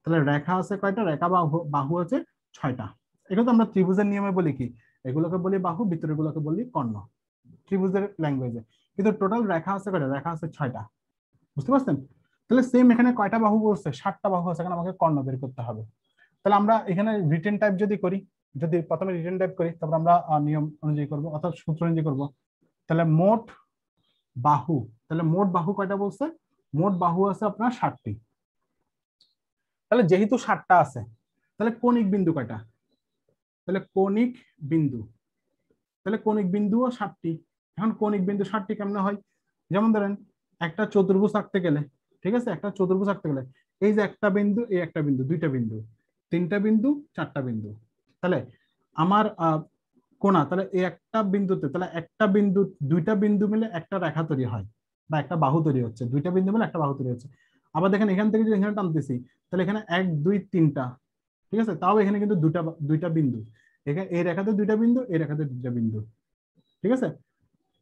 তাহলে রেখা আছে কয়টা, রেখা বাহু বাহু আছে 6টা। এগুলো তো আমরা ত্রিভুজের নিয়মে বলি কি, এগুলোকে বলি বাহু, ভিতরে গুলোকে বলি কর্ণ, ত্রিভুজের ল্যাঙ্গুয়েজে। কিন্তু টোটাল রেখা আছে কয়টা, রেখা আছে 6টা। বুঝতে পারছেন, তাহলে সেম এখানে কয়টা বাহু বলছে, 7টা বাহু আছে, এখানে আমাকে কর্ণ বের করতে হবে। তাহলে আমরা এখানে রিটেন টাইপ যদি করি, যদি প্রথমে রিটেন টাইপ করি, তারপর আমরা নিয়ম অনুযায়ী করবো, অর্থাৎ সূত্র অনুযায়ী করবো। তাহলে মোট বাহু, তাহলে মোট বাহু কয়টা বলছে, মোট বাহু আছে আপনার 7টি। তাহলে যেহেতু 7টা আছে, তাহলে কৌণিক বিন্দু কয়টা, তাহলে কৌণিক বিন্দু, তাহলে কৌণিক বিন্দুও 7টি। এখন কৌণিক বিন্দু 7টি কেমনে হয়, যেমন ধরেন একটা চতুর্ভুজ আঁকতে গেলে, ঠিক আছে, একটা চতুর্ভুজ আঁকতে গেলে এই যে একটা বিন্দু, এই একটা বিন্দু, দুইটা বিন্দু, 3টা বিন্দু, 4টা বিন্দু, তাহলে আমার কোণা, তাহলে এই একটা বিন্দুতে, তাহলে একটা বিন্দু, দুইটা বিন্দু মিলে একটা রেখা তৈরি হয়, বা একটা বাহু তৈরি হচ্ছে, দুইটা বিন্দু মিলে একটা বাহু তৈরি হচ্ছে। আবার দেখেন এখান থেকে যদি এখানে টানতেছি, তাহলে এখানে 1 2 3টা, ঠিক আছে, তাও এখানে কিন্তু দুইটা দুইটা বিন্দু, এখানে এই রেখাতে দুইটা বিন্দু, এই রেখাতে দুইটা বিন্দু। ঠিক আছে,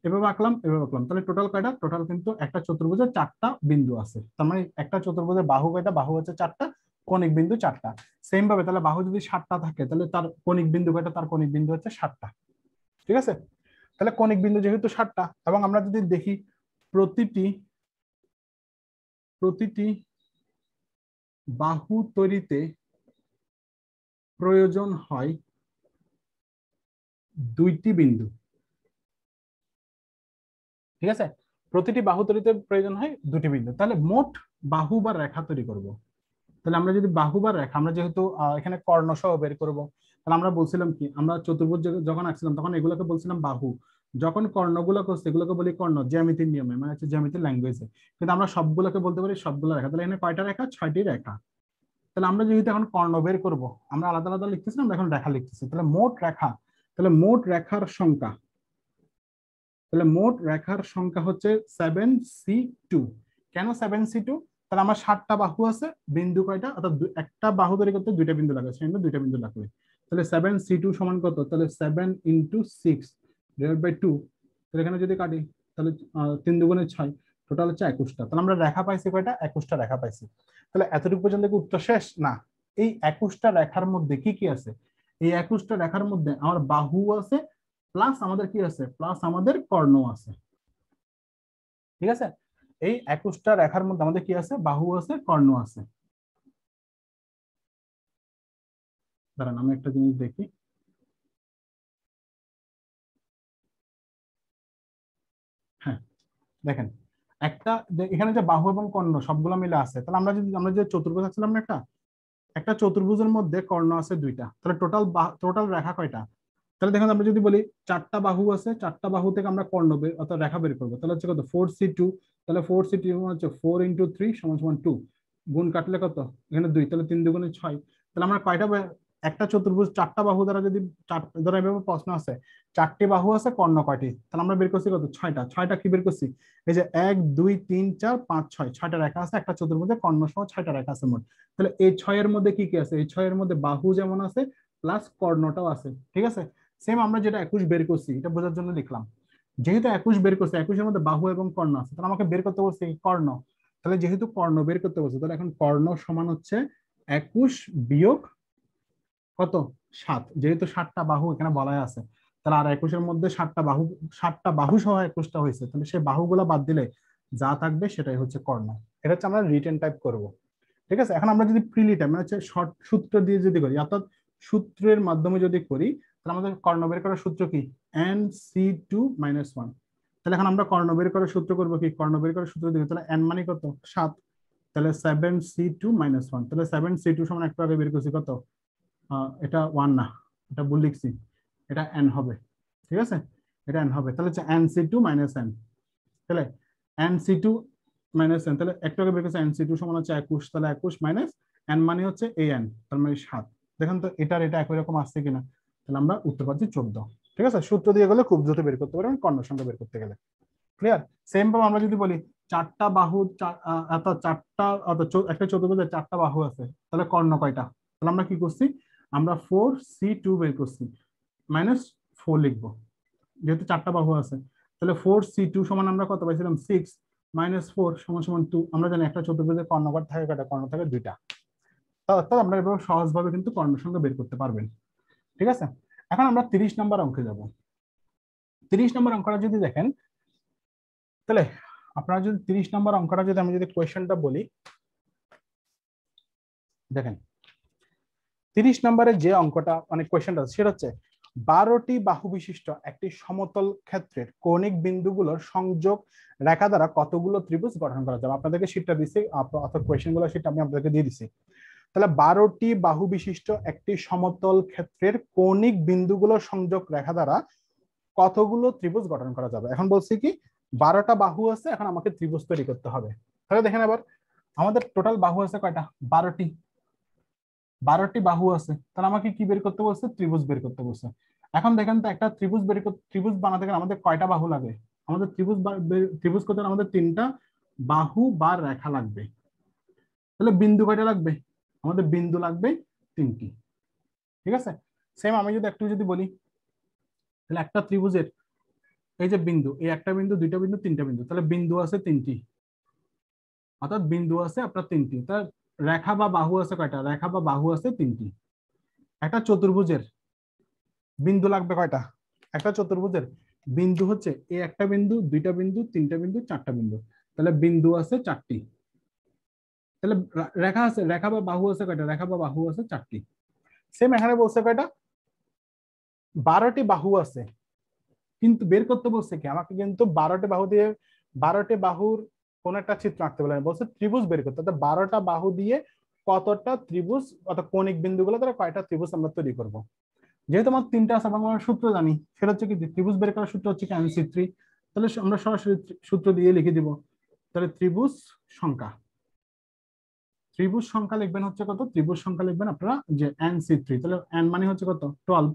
এভাবে আঁকলাম, এভাবে আঁকলাম, তাহলে টোটাল কয়টা, টোটাল কিন্তু একটা চতুর্ভুজে 4টা বিন্দু আছে। তার মানে একটা চতুর্ভুজের বাহু কয়টা, বাহু হচ্ছে 4টা, কৌণিক বিন্দু 4টা। সেম ভাবে তাহলে বাহু যদি 7টা থাকে, তাহলে তার কৌণিক বিন্দু কয়টা, তার কৌণিক বিন্দু হচ্ছে 7টা। ঠিক আছে, তাহলে কৌণিক বিন্দু যেহেতু 7টা, এবং আমরা যদি দেখি প্রতিটি প্রতিটি বাহু তৈরিতে প্রয়োজন হয় 2টি বিন্দু। ঠিক আছে, প্রতিটি বাহু তৈরিতে প্রয়োজন হয় দুটি বিন্দু, তাহলে মোট বাহু বা রেখা তৈরি করব। তাহলে আমরা যদি বাহু বা রেখা, আমরা যেহেতু এখানে কর্ণ সহ বের করব, তাহলে আমরা বলছিলাম কি, আমরা চতুর্ভুজ যখন আঁকছিলাম তখন এগুলোকে বলছিলাম বাহু, যখন কর্ণগুলো করছে এগুলোকে বলি কর্ণ, জ্যামিতির নিয়মে, মানে হচ্ছে জ্যামিতির ল্যাঙ্গুয়েজে। কিন্তু আমরা সবগুলোকে বলতে পারি সবগুলো রেখা। তাহলে এখানে কয়টা রেখা? 6টি রেখা। তাহলে আমরা যেহেতু এখন কর্ণ বের করব, আমরা আলাদা আলাদা লিখতেছি না, আমরা এখন রেখা লিখতেছি। তাহলে মোট রেখা, তাহলে মোট রেখার সংখ্যা, তাহলে মোট রেখার সংখ্যা হচ্ছে 7c2। কেন 7c2? তাহলে আমার 7টা বাহু আছে, বিন্দু কয়টা? অর্থাৎ একটা বাহু তৈরি করতে দুইটা বিন্দু লাগে, সেখানে দুইটা বিন্দু লাগবে। তাহলে 7c2 সমান কত? তাহলে 7 × 6 / 2। তাহলে এখানে যদি কাটি তাহলে 3 দুগুণে 6, টোটাল হচ্ছে 21টা। তাহলে আমরা রেখা পাইছি কয়টা? 21টা রেখা পাইছি। তাহলে এতটুকু পর্যন্ত কি উত্তর শেষ? না, এই 21টা রেখার মধ্যে কি কি আছে? এই 21টা রেখার মধ্যে আমার বাহু আছে, প্লাস আমাদের কি আছে? প্লাস আমাদের কর্ণ আছে। ঠিক আছে, এই 21টা রেখার মধ্যে আমাদের কি আছে? বাহু আছে, কর্ণ আছে। দাঁড়ান আমি একটা জিনিস দেখি। হ্যাঁ, দেখেন, এখানে যে বাহু এবং কর্ণ সবগুলো মিলে আছে, তাহলে আমরা যে চতুর্ভুজ আছিলাম না, একটা একটা চতুর্ভুজের মধ্যে কর্ণ আছে দুইটা, তাহলে টোটাল রেখা কয়টা? তাহলে দেখেন, আমরা যদি বলি 4টা বাহু আছে, 4টা বাহু থেকে আমরা কর্ণ বের অর্থাৎ রেখা বের করবো, তাহলে হচ্ছে কত? 4c2। তাহলে 4c2 হচ্ছে 4 × 3 = 2। গুণ কাটলে কত? এখানে 2, তাহলে 3 দুগুণে 6। তাহলে আমরা একটা চতুর্ভুজ 4টা বাহু দ্বারা যদি ধরো এভাবে প্রশ্ন আছে 4টি বাহু আছে, কর্ণ কয়টি? তাহলে আমরা বের করছি কত? 6টা। 6টা কি বের করছি? এই যে 1 2 3 4 5 6, 6টা রেখা আছে একটা চতুর্ভুজে, কর্ণ সহ 6টা রেখা আছে মোট। তাহলে এই 6-এর মধ্যে কি কি আছে? এই 6-এর মধ্যে বাহু যেমন আছে, প্লাস কর্ণটাও আছে। ঠিক আছে, সেম আমরা যেটা 21 বের করছি এটা বোঝার জন্য লিখলাম। যেহেতু 21 বের করছে, 21-এর মধ্যে বাহু এবং কর্ণ আছে, তাহলে আমাকে বের করতে বলছে কর্ণ। তাহলে যেহেতু কর্ণ বের করতে বলছে, তাহলে এখন কর্ণ সমান হচ্ছে 21 বিয়োগ কত? 7। যেহেতু 7টা বাহু এখানে বলাই আছে, তাহলে আর 21-এর মধ্যে 7টা বাহু সহ 21টা হয়েছে, তাহলে সেই বাহুগুলো বাদ দিলে যা থাকবে সেটাই হচ্ছে কর্ণ। এটা হচ্ছে আমরা রিটেন টাইপ করব। ঠিক আছে, এখন আমরা যদি প্রিলিটাইম মানে হচ্ছে শর্ট সূত্র দিয়ে যদি করি, অর্থাৎ সূত্রের মাধ্যমে যদি করি, তাহলে আমাদের কর্ণ বের করার সূত্র কি? nc2 - 1। তাহলে এখন আমরা কর্ণ বের করার সূত্র করবো কি? কর্ণ বের করার সূত্র দিই, তাহলে n মানে কত? 7। তাহলে 7c2 - 1, তাহলে 7c2 সমান একটু আগে বের করছি কত? এটা 1 না, এটা ভুল লিখছি, এটা n হবে। ঠিক আছে, এটা n হবে। তাহলে হচ্ছে nc2 - n। তাহলে nc2 - n, তাহলে একটু আগে বের করছে nc2 সমান হচ্ছে 21, তাহলে 21 মাইনাস n মানে হচ্ছে an, তার মানে 7। দেখেন তো এটার এটা একই রকম আসছে কিনা? তাহলে আমরা উত্তর পাচ্ছি 14। ঠিক আছে, সূত্র দিয়ে গেলে খুব দ্রুত বের করতে পারবেন কর্ণ সংখ্যা বের করতে গেলে। ক্লিয়ার? সেম ভাবে আমরা যদি বলি 4টা বাহু, একটা চতুর্ভুজের 4টা বাহু আছে, তাহলে কর্ণ কয়টা? তাহলে আমরা কি করছি? আমরা 4c2 বের করছি, -4 লিখবো যেহেতু 4টা বাহু আছে। তাহলে 4c2 সমান আমরা কত পাইছিলাম? 6 - 4 = 2। আমরা জানি একটা চতুর্ভুজের কর্ণঘর থাকে কয়টা? কর্ণ থাকে 2টা। অর্থাৎ আমরা এভাবে সহজভাবে কিন্তু কর্ণ সংখ্যা বের করতে পারবেন। ঠিক আছে, এখন আমরা 30 নম্বর অঙ্কে যাব। 30 নম্বর অঙ্কটা যদি দেখেন, তাহলে আপনারা যদি 30 নম্বর অঙ্কটা যদি আমি যদি কোয়েশ্চেনটা বলি, দেখেন 30 নম্বরে যে অঙ্কটা মানে কোয়েশ্চেনটা সেটা হচ্ছে 12টি বাহু বিশিষ্ট একটি সমতল ক্ষেত্রের কৌণিক বিন্দুগুলোর সংযোগ রেখা দ্বারা কতগুলো ত্রিভুজ গঠন করা যাবে। আপনাদেরকে শীটটা দিচ্ছি, অর্থাৎ কোয়েশ্চেনগুলো সেটা আমি আপনাদেরকে দিয়ে দিচ্ছি। তাহলে 12টি বাহু বিশিষ্ট একটি সমতল ক্ষেত্রের কৌণিক বিন্দুগুলোর সংযোগ রেখা দ্বারা কতগুলো ত্রিভুজ গঠন করা যাবে। এখন বলছি কি 12টা বাহু আছে, এখন আমাকে ত্রিভুজ তৈরি করতে হবে। তাহলে দেখেন এবার আমাদের টোটাল বাহু আছে কয়টা? 12টি। 12টি বাহু আছে, তাহলে আমাকে কি বের করতে বলছে? ত্রিভুজ বের করতে বলছে। এখন দেখেন তো একটা ত্রিভুজ বানাতে গেলে আমাদের কয়টা বাহু লাগে? আমাদের ত্রিভুজ করতে গেলে আমাদের 3টা বাহু বা রেখা লাগবে। তাহলে বিন্দু কয়টা লাগবে? আমাদের বিন্দু লাগবে 3টি। ঠিক আছে, সেম আমি যদি একটু যদি বলি, তাহলে একটা ত্রিভুজের এই যে বিন্দু, এই একটা বিন্দু, দুইটা বিন্দু, তিনটা বিন্দু, তাহলে বিন্দু আছে 3টি, অর্থাৎ বিন্দু আছে আপনার 3টি। তাহলে রেখা বা বাহু আছে কয়টা? রেখা বা বাহু আছে 3টি। একটা চতুর্ভুজের বিন্দু লাগবে কয়টা? একটা চতুর্ভুজের বিন্দু হচ্ছে এই একটা বিন্দু, দুইটা বিন্দু, তিনটা বিন্দু, 4টা বিন্দু, তাহলে বিন্দু আছে 4টি। তাহলে রেখা বা বাহু আছে কয়টা? রেখা বা বাহু আছে 4টি। সেম এখানে বলছে কয়টা? 12টি বাহু আছে, কিন্তু বের করতে বলছে কি আমাকে কিন্তু 12টি বাহু দিয়ে 12টি বাহুর কোন একটা চিত্র আঁকতে বলেন, বলছে ত্রিভুজ বের করতে, অর্থাৎ 12টা বাহু দিয়ে কতটা ত্রিভুজ অর্থাৎ কৌণিক বিন্দুগুলো দ্বারা কয়টা ত্রিভুজ আমরা তৈরি করব। যেহেতু আমার 3টা আছে আমরা সূত্র জানি, সেটা হচ্ছে কি ত্রিভুজ বের করার সূত্র হচ্ছে NC3, তাহলে আমরা সরাসরি সূত্র দিয়ে লিখে দিব। তাহলে ত্রিভুজ সংখ্যা লিখবেন হচ্ছে কত, ত্রিভুজ সংখ্যা লিখবেন আপনারা যে NC3, তাহলে n মানে হচ্ছে কত 12,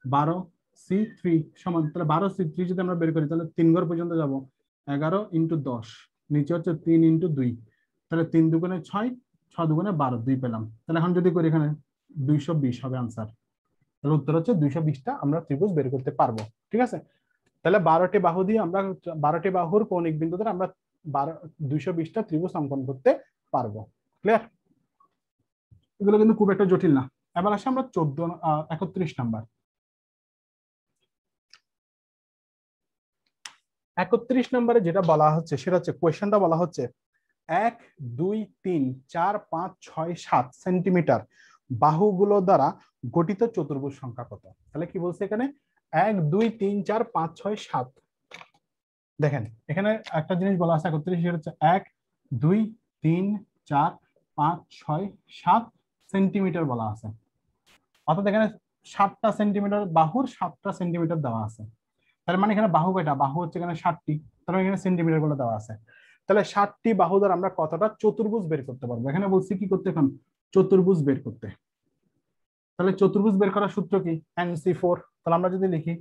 12C3 সমান, তাহলে 12C3 যদি আমরা বের করি তাহলে 3 ঘর পর্যন্ত যাব, 11 × 10, নিচে হচ্ছে 3 × 2, তাহলে 3 দুগুণে 6, 6 দুগুণে 12, 2 পেলাম। তাহলে এখন যদি করি এখানে 220 হবে আনসার। তাহলে উত্তর হচ্ছে 220টা আমরা ত্রিভুজ বের করতে পারবো। ঠিক আছে, তাহলে 12টি বাহু দিয়ে আমরা 12টি বাহুর কৌণিক বিন্দু দ্বারা আমরা 220টা ত্রিভুজ অঙ্কন করতে পারবো। ক্লিয়ার? এগুলো কিন্তু খুব একটা জটিল না। এবার আসে আমরা 31 নাম্বার। 31 নম্বরে যেটা বলা হচ্ছে সেটা হচ্ছে কোয়েশ্চেনটা বলা হচ্ছে 1, 2, 3, 4, 5, 6, 7 সেন্টিমিটার বাহুগুলো দ্বারা গঠিত চতুর্ভুজ সংখ্যা কত। তাহলে কি বলছে এখানে 1, 2, 3, 4, 5, 6, 7। দেখেন এখানে একটা জিনিস বলা আছে 31, সেটা হচ্ছে 1, 2, 3, 4, 5, 6, 7 সেন্টিমিটার বলা আছে, অর্থাৎ এখানে 7টা সেন্টিমিটার বাহুর 7টা সেন্টিমিটার দেওয়া আছে। তার মানে এখানে বাহু কয়টা, বাহু হচ্ছে এখানে 7টি, তার মানে এখানে সেন্টিমিটার গুলো দেওয়া আছে। তাহলে 7টি বাহু দ্বারা আমরা কতটা চতুর্ভুজ বের করতে পারবো। এখানে বলছি কি করতে, এখন চতুর্ভুজ বের করতে। তাহলে চতুর্ভুজ বের করার সূত্র কি NC4। তাহলে আমরা যদি লিখি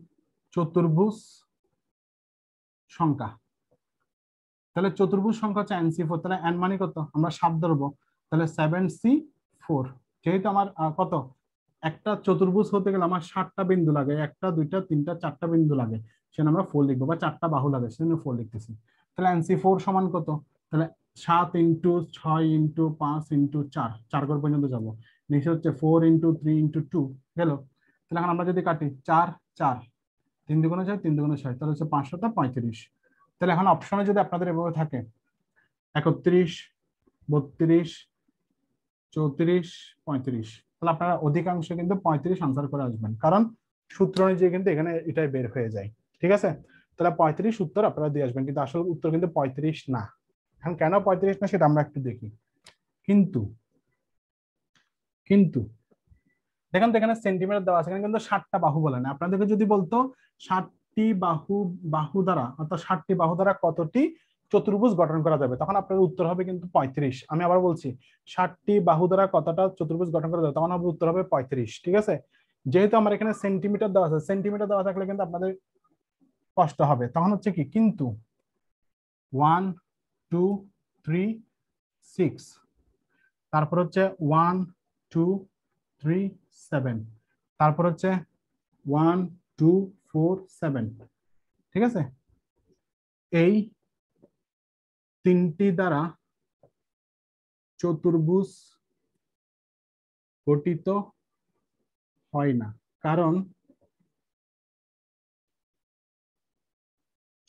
চতুর্ভুজ সংখ্যা, তাহলে চতুর্ভুজ সংখ্যা হচ্ছে NC4, তাহলে n মানে কত, আমরা 7 ধরবো, তাহলে 7C4। যেহেতু আমার কত, একটা চতুর্ভুজ হতে গেলে আমার 7টা বিন্দু লাগে, 1টা 2টা 3টা 4টা বিন্দু লাগে, সেখানে আমরা 4 লিখবো, বা 4টা বাহু লাগে সেখানে 4 লিখতেছি। তাহলে NC4 সমান কত, তাহলে 7 × 6 × 5 × 4, 4 ঘর পর্যন্ত যাবো, নিচে হচ্ছে 4 × 3 × 2 গেল। তাহলে এখন আমরা যদি কাটি 4, 4, 3 দুগুণে 6, 3 দুগুণে 6, তাহলে হচ্ছে 5 × 7 = 35। তাহলে এখন অপশনে যদি আপনাদের এভাবে থাকে 31, 32, 34, 35, তাহলে আপনারা অধিকাংশ কিন্তু 35 আনসার করে আসবেন, কারণ সূত্র অনুযায়ী কিন্তু এখানে এটাই বের হয়ে যায়। ঠিক আছে, তাহলে 35 উত্তর আপনারা দিয়ে আসবেন, কিন্তু আসল উত্তর কিন্তু 35 না। এখন কেন 35 না সেটা আমরা একটু দেখি। কিন্তু দেখেন তো এখানে সেন্টিমিটার দেওয়া আছে, এখানে কিন্তু 7টা বাহু বলে না। আপনাদেরকে যদি বলতো 7টি বাহু দ্বারা, অর্থাৎ 7টি বাহু দ্বারা কতটি চতুর্ভুজ গঠন করা যাবে, তখন আপনার উত্তর হবে কিন্তু 35। আমি আবার বলছি 7টি বাহু দ্বারা কতটা চতুর্ভুজ গঠন করা যাবে, তখন হবে উত্তর হবে 35। ঠিক আছে, যেহেতু আমার এখানে সেন্টিমিটার দেওয়া আছে, সেন্টিমিটার দেওয়া থাকলে কিন্তু আপনাদের কষ্ট হবে, তখন হচ্ছে কি কিন্তু 1, 2, 3, 6, তারপর হচ্ছে 1, 2, 3, 7, তারপর হচ্ছে 1, 2, 4, 7। ঠিক আছে, এই 3টি দ্বারা চতুর্ভুজ গঠিত হয় না, কারণ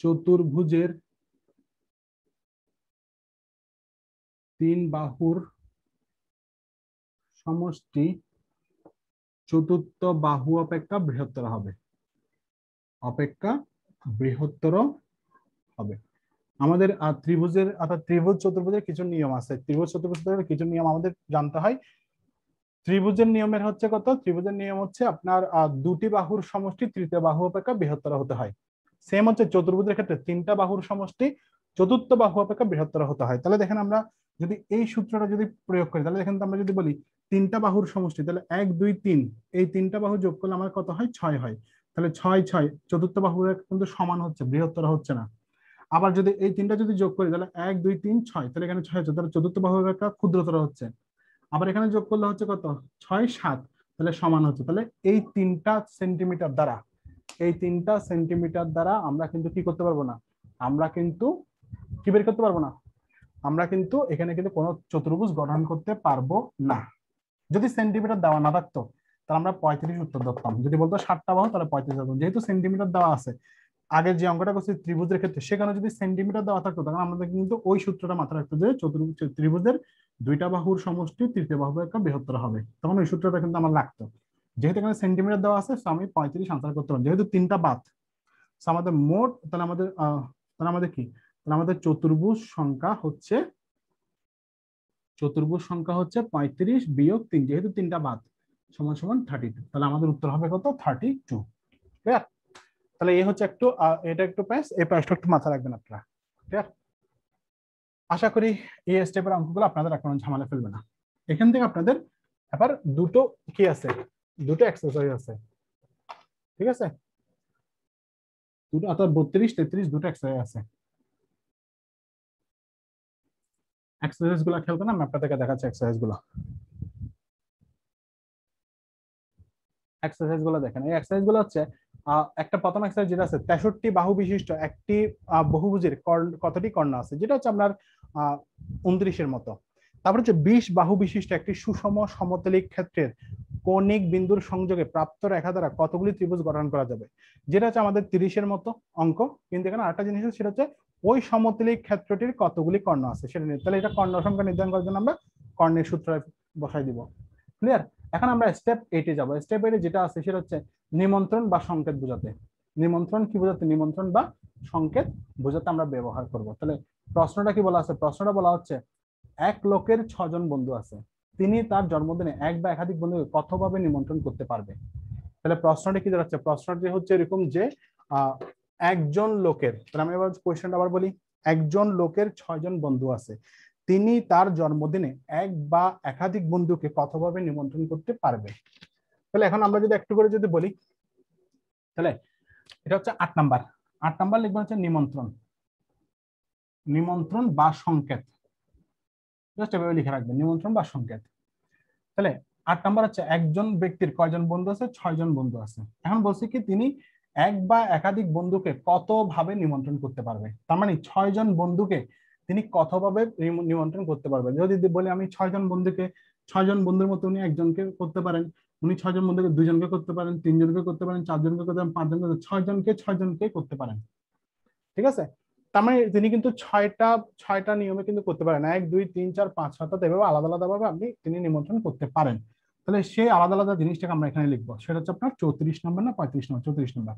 চতুর্ভুজের 3 বাহুর সমষ্টি চতুর্থ বাহু অপেক্ষা বৃহত্তর হবে, আমাদের ত্রিভুজের, অর্থাৎ ত্রিভুজ চতুর্ভুজের কিছু নিয়ম আছে। ত্রিভুজ চতুর্ভুজের কিছু নিয়ম আমাদের জানতে হয়। ত্রিভুজের নিয়মের হচ্ছে কত, ত্রিভুজের নিয়ম হচ্ছে আপনার 2টি বাহুর সমষ্টি তৃতীয় বাহু অপেক্ষা বৃহত্তর হতে হয়। সেম হচ্ছে চতুর্ভুজের ক্ষেত্রে 3টা বাহুর সমষ্টি চতুর্থ বাহু অপেক্ষা বৃহত্তর হতে হয়। তাহলে দেখেন আমরা যদি এই সূত্রটা যদি প্রয়োগ করি, তাহলে দেখেন আমরা যদি বলি 3টা বাহুর সমষ্টি, তাহলে 1, 2, 3, এই 3টা বাহু যোগ করলে আমার কত হয়, 6 হয়। তাহলে 6, 6 চতুর্থ বাহু কিন্তু সমান হচ্ছে, বৃহত্তর হচ্ছে না। আবার যদি এই 3টা যদি যোগ করি, তাহলে 1, 2, 3, 6, তাহলে এখানে 6 হচ্ছে, তাহলে চতুর্থ বাহু একটা ক্ষুদ্রতর হচ্ছে। আবার এখানে যোগ করলে হচ্ছে কত, 6, 7, তাহলে সমান হচ্ছে। তাহলে এই 3টা সেন্টিমিটার দ্বারা আমরা কিন্তু কি করতে পারবো না, আমরা কিন্তু কি বের করতে পারবো না, আমরা কিন্তু এখানে কিন্তু কোনো চতুর্ভুজ গঠন করতে পারবো না। যদি সেন্টিমিটার দেওয়া না থাকতো তাহলে আমরা 35 উত্তর ধরতাম। যদি বলতো 7টা বাহু, তাহলে 35 ধরতাম। যেহেতু সেন্টিমিটার দেওয়া আছে, আগের যে অঙ্কটা করছি ত্রিভুজের ক্ষেত্রে, সেখানে যদি সেন্টিমিটার দেওয়া থাকতো তখন আমাদের কিন্তু ওই সূত্রটা মাথায় রাখতো যে ত্রিভুজের 2টা বাহুর সমষ্টি তৃতীয় বাহু একটা বৃহত্তর হবে, তখন ওই সূত্রটা কিন্তু আমার লাগতো। যেহেতু এখানে সেন্টিমিটার দেওয়া আছে, আমি 35 আনসার করতে পারবো। যেহেতু 3টা বাদ, আমাদের মোট, তাহলে আমাদের কি তাহলে আমাদের চতুর্ভুজ সংখ্যা হচ্ছে 35 বিয়োগ 3, যেহেতু 3টা বাদ, সমান সমান 32। তাহলে আমাদের উত্তর হবে কত? 32। ক্লিয়ার? তাহলে এই হচ্ছে একটু এটা একটু প্যাস, এই প্যাসটা একটু মাথা রাখবেন আপনারা। ক্লিয়ার? আশা করি এই স্টেপের অঙ্কগুলো আপনাদের এখন ঝামেলা ফেলবে না। এখান থেকে আপনাদের এবার দুটো কি আছে, দুটো এক্সারসাইজ আছে, ঠিক আছে? দুটো অর্থাৎ 32, 33 দুটো এক্সারসাইজ আছে। এক্সারসাইজ গুলো খেলতে না, আমি আপনাদেরকে দেখাচ্ছি এক্সারসাইজ গুলো। এক্সারসাইজ গুলো দেখেন, এই এক্সারসাইজ গুলো হচ্ছে একটা প্রথম এক্সারসাইজ যেটা আছে 63 বাহু বিশিষ্ট একটি বহুভুজের কতটি কর্ণ আছে, যেটা হচ্ছে আপনার 29-এর মতো। তারপর হচ্ছে 20 বাহু বিশিষ্ট একটি সুষম সমতলিক ক্ষেত্রের কৌণিক বিন্দুর সংযোগে প্রাপ্ত রেখা দ্বারা কতগুলি ত্রিভুজ গঠন করা যাবে, যেটা হচ্ছে আমাদের 30-এর মতো অঙ্ক। কিন্তু এখানে আরেকটা জিনিস আছে, সেটা হচ্ছে ওই সমতলিক ক্ষেত্রটির কতগুলি কর্ণ আছে সেটা নিয়ে। তাহলে এটা কর্ণ সংখ্যা নির্ধারণ করার জন্য আমরা কর্ণের সূত্র বসাই দিব। ক্লিয়ার? এখন আমরা স্টেপ 8-এ যাব। স্টেপ 8-এ যেটা আছে সেটা হচ্ছে নিমন্ত্রণ বা সংকেত বোঝাতে। নিমন্ত্রণ কি বোঝাতে? নিমন্ত্রণ বা সংকেত বোঝাতে আমরা ব্যবহার করব। তাহলে প্রশ্নটা কি বলা আছে? প্রশ্নটা বলা হচ্ছে এক লোকের 6 জন বন্ধু আছে, তিনি তার জন্মদিনে এক বা একাধিক বন্ধুকে কতভাবে নিমন্ত্রণ করতে পারবে। তাহলে প্রশ্নটা কি দাঁড়াচ্ছে? প্রশ্নটি হচ্ছে এরকম যে একজন লোকের, তাহলে আমি এবার কোয়েশ্চেনটা আবার বলি, একজন লোকের 6 জন বন্ধু আছে, তিনি তার জন্মদিনে এক বা একাধিক বন্ধুকে কতভাবে নিমন্ত্রণ করতে পারবে। তাহলে এখন আমরা যদি একটু করে যদি বলি, তাহলে এটা হচ্ছে 8 নাম্বার। 8 নাম্বার লিখবেন হচ্ছে নিমন্ত্রণ, নিমন্ত্রণ বা সংকেত। জাস্ট এভাবে লিখে রাখবেন, নিমন্ত্রণ বা সংকেত। তাহলে 8 নাম্বার হচ্ছে একজন ব্যক্তির কয়জন বন্ধু আছে? 6 জন বন্ধু আছে। এখন বলছি কি তিনি এক বা একাধিক বন্ধুকে কতভাবে নিমন্ত্রণ করতে পারবে, তার মানে 6 জন বন্ধুকে তিনি কতভাবে নিমন্ত্রণ করতে পারবে। যদি বলি আমি 6 জন বন্ধুকে, 6 জন বন্ধুর মতো উনি একজনকে করতে পারেন, উনি 6 জন বন্ধুকে 2 জনকে করতে পারেন, 3 জনকে করতে পারেন, 4 জনকে করতে পারেন, 5 জনকে, 6 জনকে 6 জনকে করতে পারেন। ঠিক আছে? তার মানে তিনি কিন্তু 6টা নিয়মে কিন্তু করতে পারেন, 1 2 3 4 5 অর্থাৎ এভাবে আলাদা আলাদা ভাবে আপনি তিনি নিমন্ত্রণ করতে পারেন। তাহলে সেই আলাদা আলাদা জিনিসটাকে আমরা এখানে লিখবো, সেটা হচ্ছে আপনার 34 নম্বর না 35 নম্বর? 34 নম্বর।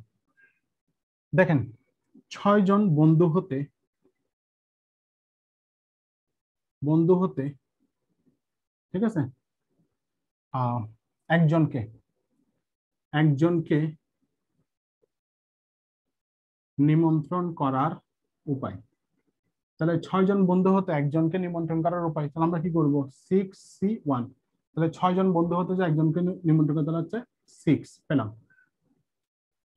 দেখেন 6 জন বন্ধু হতে ঠিক আছে একজনকে নিমন্ত্রণ করার উপায়। তাহলে 6 জন বন্ধু হতে একজনকে নিমন্ত্রণ করার উপায়, তাহলে আমরা কি করব? 6C1। তাহলে 6 জন বন্ধু হতে যে একজনকে নিমন্ত্রণ করতে হচ্ছে 6 পেলাম।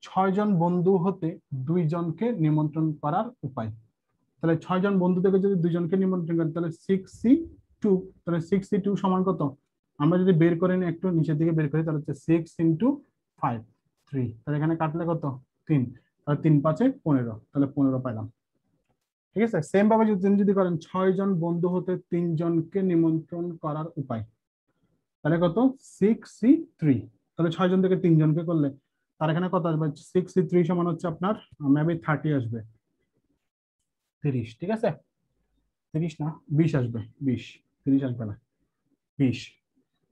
6 জন বন্ধু হতে 2 জনকে নিমন্ত্রণ করার উপায়। তাহলে 6 জন বন্ধু থেকে যদি 2 জনকে নিমন্ত্রণ করি, তাহলে 6C2। তাহলে 6C2 সমান কত? আমরা যদি বের করে নিই, একটু নিচের দিকে বের করি, তাহলে হচ্ছে 6 × 5 3। তাহলে এখানে কাটলে কত? 3। তাহলে 3 5 15, তাহলে 15 পেলাম। ঠিক আছে? সেম ভাবে যদি করেন 6 জন বন্ধু হতে 3 জনকে নিমন্ত্রণ করার উপায়, তাহলে কত? 6C3। তাহলে 6 জন থেকে 3 জনকে করলে তার এখানে কত আসবে? 6C3 সমান হচ্ছে আপনার মেবি 30 আসবে, 30। ঠিক আছে? 30 না 20 আসবে, 20, 30 আসবে না, 20।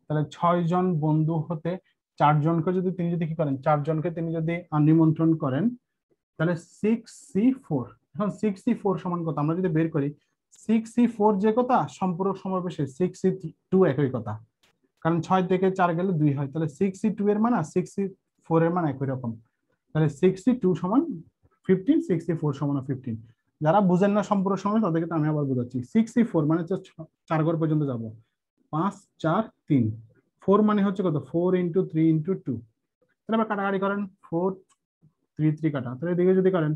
তাহলে 6 জন বন্ধু হতে 4 জনকে যদি তিনি যদি কি করেন, 4 জনকে তিনি যদি নিমন্ত্রণ করেন, তাহলে 6C4। এখন 6C4 সমান কত? আমরা যদি বের করি, 6C4 যে কথা সম্পূরক সমাবেশে 6C2 একই কথা, কারণ 6 থেকে 4 গেলে 2 হয়। তাহলে 6C2 এর মান আর 6C4 এর মান একই রকম। তাহলে 6C2 সমান 15, 6C4 সমান 15। যারা বুঝেন না সম্পূরক সমাবেশ তাদেরকে তো আমি আবার বোঝাচ্ছি। 6C4 মানে হচ্ছে 4 ঘর পর্যন্ত যাব, 5 4 3। 4 মানে হচ্ছে কত? 4 × 3 × 2। তাহলে আবার কাটাকাটি করেন, 4 3 3 কাটা, তাহলে এদিকে যদি করেন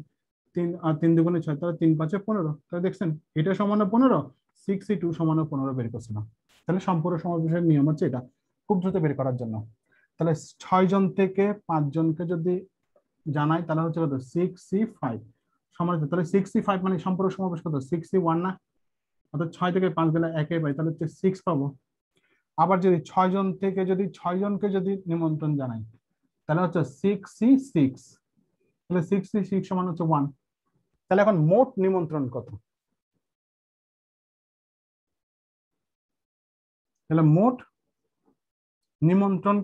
3 আর 3 দুগুণে 6, তাহলে 3 5 15। তাহলে দেখছেন এটা সমান 15, 6C2 সমান 15 বের করছিলাম। তাহলে সম্পূরক সমাবেশের নিয়ম হচ্ছে এটা, খুব দ্রুত বের করার জন্য। তাহলে 6 জন থেকে 5 জনকে যদি জানাই, তাহলে হচ্ছে কত? 6C5 সমান। তাহলে 6C5 মানে সম্পূরক সমাবেশ কত? 6C1 না? অর্থাৎ 6 থেকে 5 গেলে একে পাই, তাহলে হচ্ছে 6 পাবো। আবার যদি 6 জন থেকে যদি 6 জনকে যদি নিমন্ত্রণ জানাই, তাহলে হচ্ছে 6C6। তাহলে 6C6 সমান হচ্ছে 1। তাহলে এখন মোট নিমন্ত্রণ কত? তাহলে মোট নিমন্ত্রণ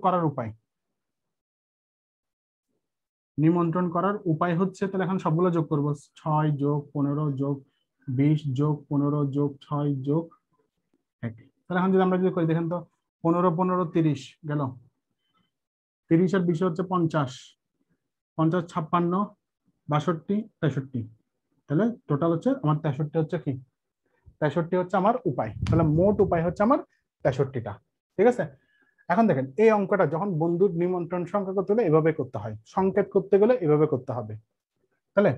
করার উপায়, হচ্ছে, তাহলে এখন সবগুলো যোগ করবো, 6 যোগ 15 যোগ 20 যোগ 15 যোগ 6 যোগ 1। তাহলে এখন যদি আমরা যদি করি দেখেন তো, 15 15 30 গেল, 30 আর 20 হচ্ছে 50, 50 56 62 63। তাহলে টোটাল হচ্ছে আমার 63 হচ্ছে কি, 63 হচ্ছে আমার উপায়। তাহলে মোট উপায় হচ্ছে আমার 63টা। ঠিক আছে, এখন দেখেন এই অঙ্কটা যখন বন্ধুর নিমন্ত্রণ সংখ্যা করতে হলে এভাবে করতে হয়, সংকেত করতে গেলে এভাবে করতে হবে। তাহলে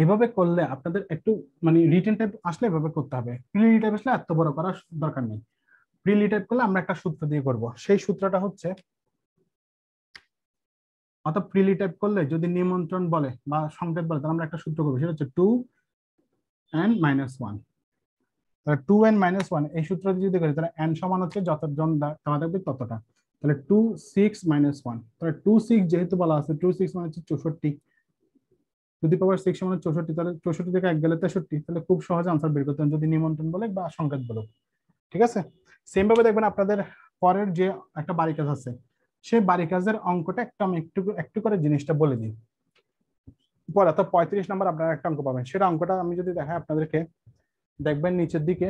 এভাবে করলে আপনাদের একটু মানে রিটেন টাইপ আসলে এভাবে করতে হবে, প্রিলি টাইপ আসলে এত বড় করার দরকার নেই। প্রিলি টাইপ করলে আমরা একটা সূত্র দিয়ে করব, সেই সূত্রটা হচ্ছে, অর্থাৎ প্রিলি টাইপ করলে যদি নিমন্ত্রণ বলে বা সংকেত বলে তাহলে আমরা একটা সূত্র করবো, সেটা হচ্ছে 2n-1। তাহলে 2n-1 এই সূত্র যদি করি তাহলে n সমান হচ্ছে যতজন দেওয়া থাকবে ততটা। তাহলে 2 6 - 1, তাহলে 2 6 যেহেতু বলা আছে, 2 6 মানে হচ্ছে 64, 2 6 মানে 64, তাহলে 64 থেকে 1 গেলে 63। তাহলে খুব সহজে আনসার বের করতে যদি নিমন্ত্রণ বলে বা সংকেত বলে। ঠিক আছে, সেম ভাবে দেখবেন আপনাদের পরের যে একটা বাড়ি কাজ আছে, সেই বাড়ি কাজের অঙ্কটা একটা আমি একটু একটু করে জিনিসটা বলে দিই। পরে তো 35 নম্বর আপনারা একটা অঙ্ক পাবেন, সেটা অঙ্কটা আমি যদি দেখাই আপনাদেরকে, দেখবেন নিচের দিকে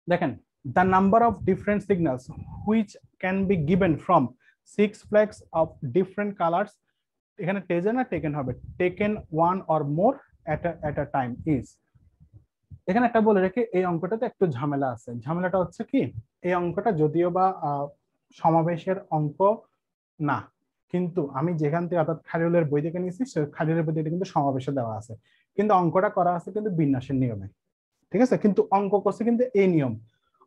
দেখেন, the number of different signals which can be given from 6 flags of different colors, এখানে টেজেন না টেকেন হবে, taken one or more at a time is। এখানে একটা বলে রেখে এই অঙ্কটাতে একটু ঝামেলা আছে। ঝামেলাটা হচ্ছে কি, এই অঙ্কটা যদিও বা সমাবেশের অঙ্ক না, কিন্তু আমি যেখান থেকে অর্থাৎ খালিলের বই থেকে নিয়েছি, সে খালিলের বই থেকে কিন্তু সমাবেশে দেওয়া আছে, কিন্তু অঙ্কটা করা আছে কিন্তু বিন্যাসের নিয়মে। ঠিক আছে, কিন্তু অঙ্ক করছে কিন্তু এই নিয়ম,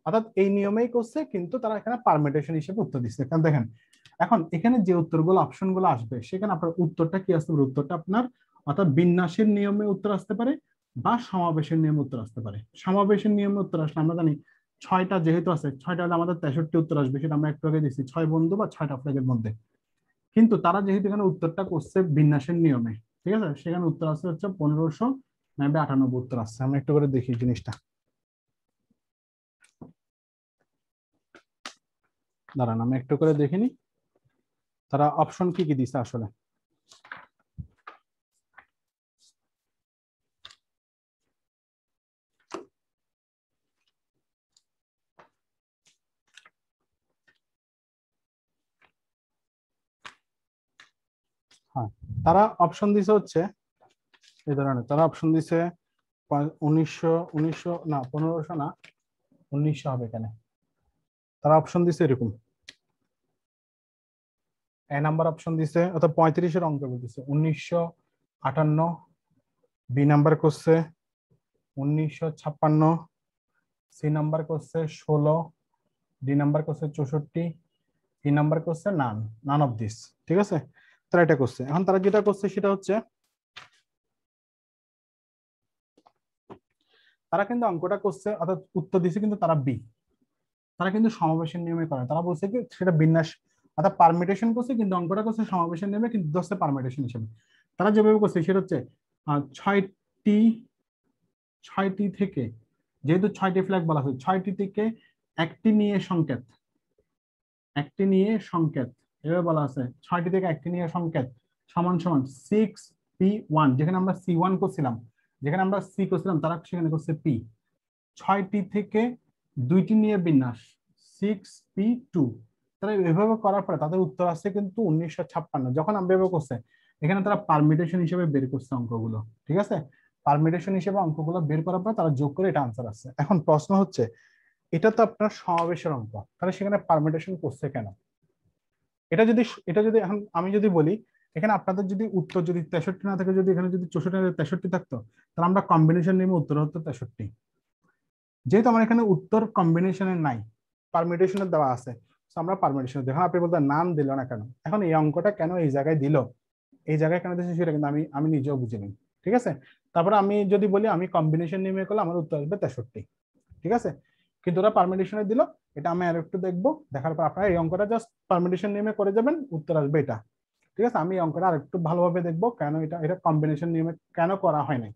অর্থাৎ এই নিয়মেই করছে, কিন্তু তারা এখানে পারমিটেশন হিসেবে উত্তর দিচ্ছে। কারণ দেখেন এখন এখানে যে উত্তরগুলো অপশনগুলো আসবে, সেখানে আপনার উত্তরটা কি আসতে পারে, উত্তরটা আপনার অর্থাৎ বিন্যাসের নিয়মে উত্তর আসতে পারে বা সমাবেশের নিয়মে উত্তর আসতে পারে। সমাবেশের নিয়মে উত্তর আসলে আমরা জানি 6টা যেহেতু আছে, 6টা হলে আমাদের 63 উত্তর আসবে, সেটা আমরা একটু আগে দিচ্ছি 6 বন্ধু বা 6টা ফ্ল্যাগের মধ্যে। কিন্তু তারা যেহেতু এখানে উত্তরটা করছে বিন্যাসের নিয়মে, ঠিক আছে, সেখানে উত্তর আসছে হচ্ছে 1598 উত্তর আসছে। আমরা একটু করে দেখি জিনিসটা, দাঁড়ান আমি একটু করে দেখিনি তারা অপশন কি কি দিছে আসলে। হ্যাঁ, তারা অপশন দিছে হচ্ছে এই ধরনের, তারা অপশন দিছে 1900 না 1500 না 1900 হবে এখানে। তারা অপশন দিছে এরকম, এ নাম্বার অপশন দিছে অর্থাৎ 35-এর অঙ্ক বলতেছে 1958, বি নাম্বার করছে 1956, সি নাম্বার করছে 16, ডি নাম্বার করছে 64, ই নাম্বার করছে নান অফ দিস। ঠিক আছে, তারা এটা করছে। এখন তারা যেটা করছে সেটা হচ্ছে তারা কিন্তু অঙ্কটা করছে অর্থাৎ উত্তর দিছে কিন্তু তারা বি, তারা কিন্তু সমাবেশের নিয়মে করে। তারা বলছে কি সেটা বিন্যাস অর্থাৎ পারমিটেশন করছে, কিন্তু অঙ্কটা করছে সমাবেশের নিয়মে, কিন্তু দশটা পারমিটেশন হিসেবে। তারা যেভাবে করছে সেটা হচ্ছে 6টি 6টি থেকে, যেহেতু 6টি ফ্ল্যাগ বলা হয়েছে, 6টি থেকে একটি নিয়ে সংকেত, একটি নিয়ে সংকেত এভাবে বলা আছে, 6টি থেকে একটি নিয়ে সংকেত সমান সমান 6p1। যেখানে আমরা c1 করছিলাম, যেখানে আমরা সি করছিলাম, তারা সেখানে করছে পি। 6টি থেকে 2টি নিয়ে বিন্যাস 6p2। তারা এভাবে করার পরে তাদের উত্তর আসছে কিন্তু 1956। যখন আমরা এভাবে করছে, এখানে তারা পারমিটেশন হিসেবে বের করছে অঙ্কগুলো। ঠিক আছে, পারমিটেশন হিসেবে অঙ্কগুলো বের করার পর তারা যোগ করে এটা আনসার আসছে। এখন প্রশ্ন হচ্ছে এটা তো আপনার সমাবেশের অঙ্ক, তাহলে সেখানে পারমিটেশন করছে কেন? এটা যদি এখন আমি যদি বলি, এখানে আপনাদের যদি উত্তর যদি 63 না থাকে, যদি এখানে যদি 64 63 থাকতো, তাহলে আমরা কম্বিনেশন নিয়ে উত্তর হতো 63। যেহেতু আমার এখানে উত্তর কম্বিনেশনের নাই, পারমিটেশনের দেওয়া আছে, আমরা পারমিটেশন দেখুন আপনি বলতে নাম দিল না কেন, এখন এই অঙ্কটা কেন এই জায়গায় দিল, এই জায়গায় কেন দিচ্ছে সেটা কিন্তু আমি নিজেও বুঝিনি। ঠিক আছে, তারপরে আমি যদি বলি আমি কম্বিনেশন নিয়ে করলে আমার উত্তর আসবে 63। ঠিক আছে, কিন্তু ওরা পারমিটেশনে দিল, এটা আমি আর একটু দেখবো, দেখার পর আপনারা এই অঙ্কটা জাস্ট পারমিটেশন নিয়মে করে যাবেন, উত্তর আসবে এটা। ঠিক আছে, আমি এই অঙ্কটা আর একটু ভালোভাবে দেখবো কেন এটা এটা কম্বিনেশন নিয়মে কেন করা হয় নাই।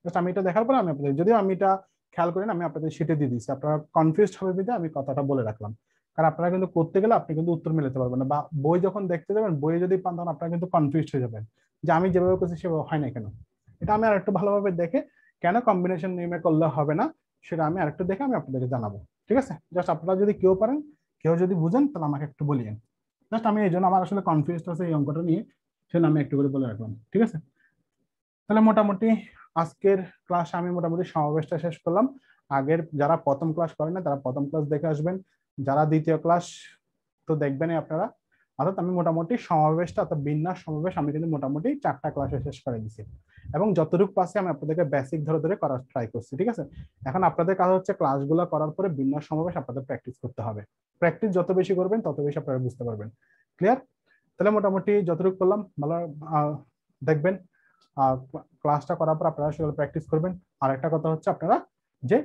জাস্ট আমি এটা দেখার পর আমি আপনাদের, যদিও আমি এটা খেয়াল করেন আমি আপনাদের শিটে দিয়ে দিচ্ছি, আপনারা কনফিউজ হবে বিধে আমি কথাটা বলে রাখলাম। কারণ আপনারা কিন্তু করতে গেলে আপনি কিন্তু উত্তর মিলাতে পারবেন না, বা বই যখন দেখতে যাবেন বইয়ে যদি পান তখন আপনারা কিন্তু কনফিউজ হয়ে যাবেন যে আমি যেভাবে করছি সেভাবে হয় না কেন। এটা আমি আরেকটু ভালোভাবে দেখে কেন কম্বিনেশন নিয়মে করলে হবে না সেটা আমি আরেকটু দেখে আমি আপনাদেরকে জানাবো। ঠিক আছে, জাস্ট আপনারা যদি কেউ পারেন, কেউ যদি বুঝেন তাহলে আমাকে একটু বলিয়েন। জাস্ট আমি এই জন্য আমার আসলে কনফিউজ আছে এই অঙ্কটা নিয়ে, সেজন্য আমি একটু করে বলে রাখলাম। ঠিক আছে, তাহলে মোটামুটি আজকের ক্লাস আমি মোটামুটি সমাবেশটা শেষ করলাম। আগের যারা প্রথম ক্লাস করেন না তারা প্রথম ক্লাস দেখে আসবেন, যারা দ্বিতীয় ক্লাস তো দেখবেনই আপনারা। অর্থাৎ আমি মোটামুটি সমাবেশটা অর্থাৎ বিন্যাস সমাবেশ আমি কিন্তু মোটামুটি 4টা ক্লাসে শেষ করে দিছি, এবং যতটুকু পাচ্ছি আমি আপনাদেরকে বেসিক ধরে ধরে করার ট্রাই করছি। ঠিক আছে, এখন আপনাদের কাজ হচ্ছে ক্লাসগুলো করার পরে বিন্যাস সমাবেশ আপনাদের প্র্যাকটিস করতে হবে। প্র্যাকটিস যত বেশি করবেন তত বেশি আপনারা বুঝতে পারবেন। ক্লিয়ার? তাহলে মোটামুটি যতটুকু করলাম ভালো দেখবেন। ক্লাসটা করার পর আপনারা সেগুলো প্র্যাকটিস করবেন। আর একটা কথা হচ্ছে আপনারা যে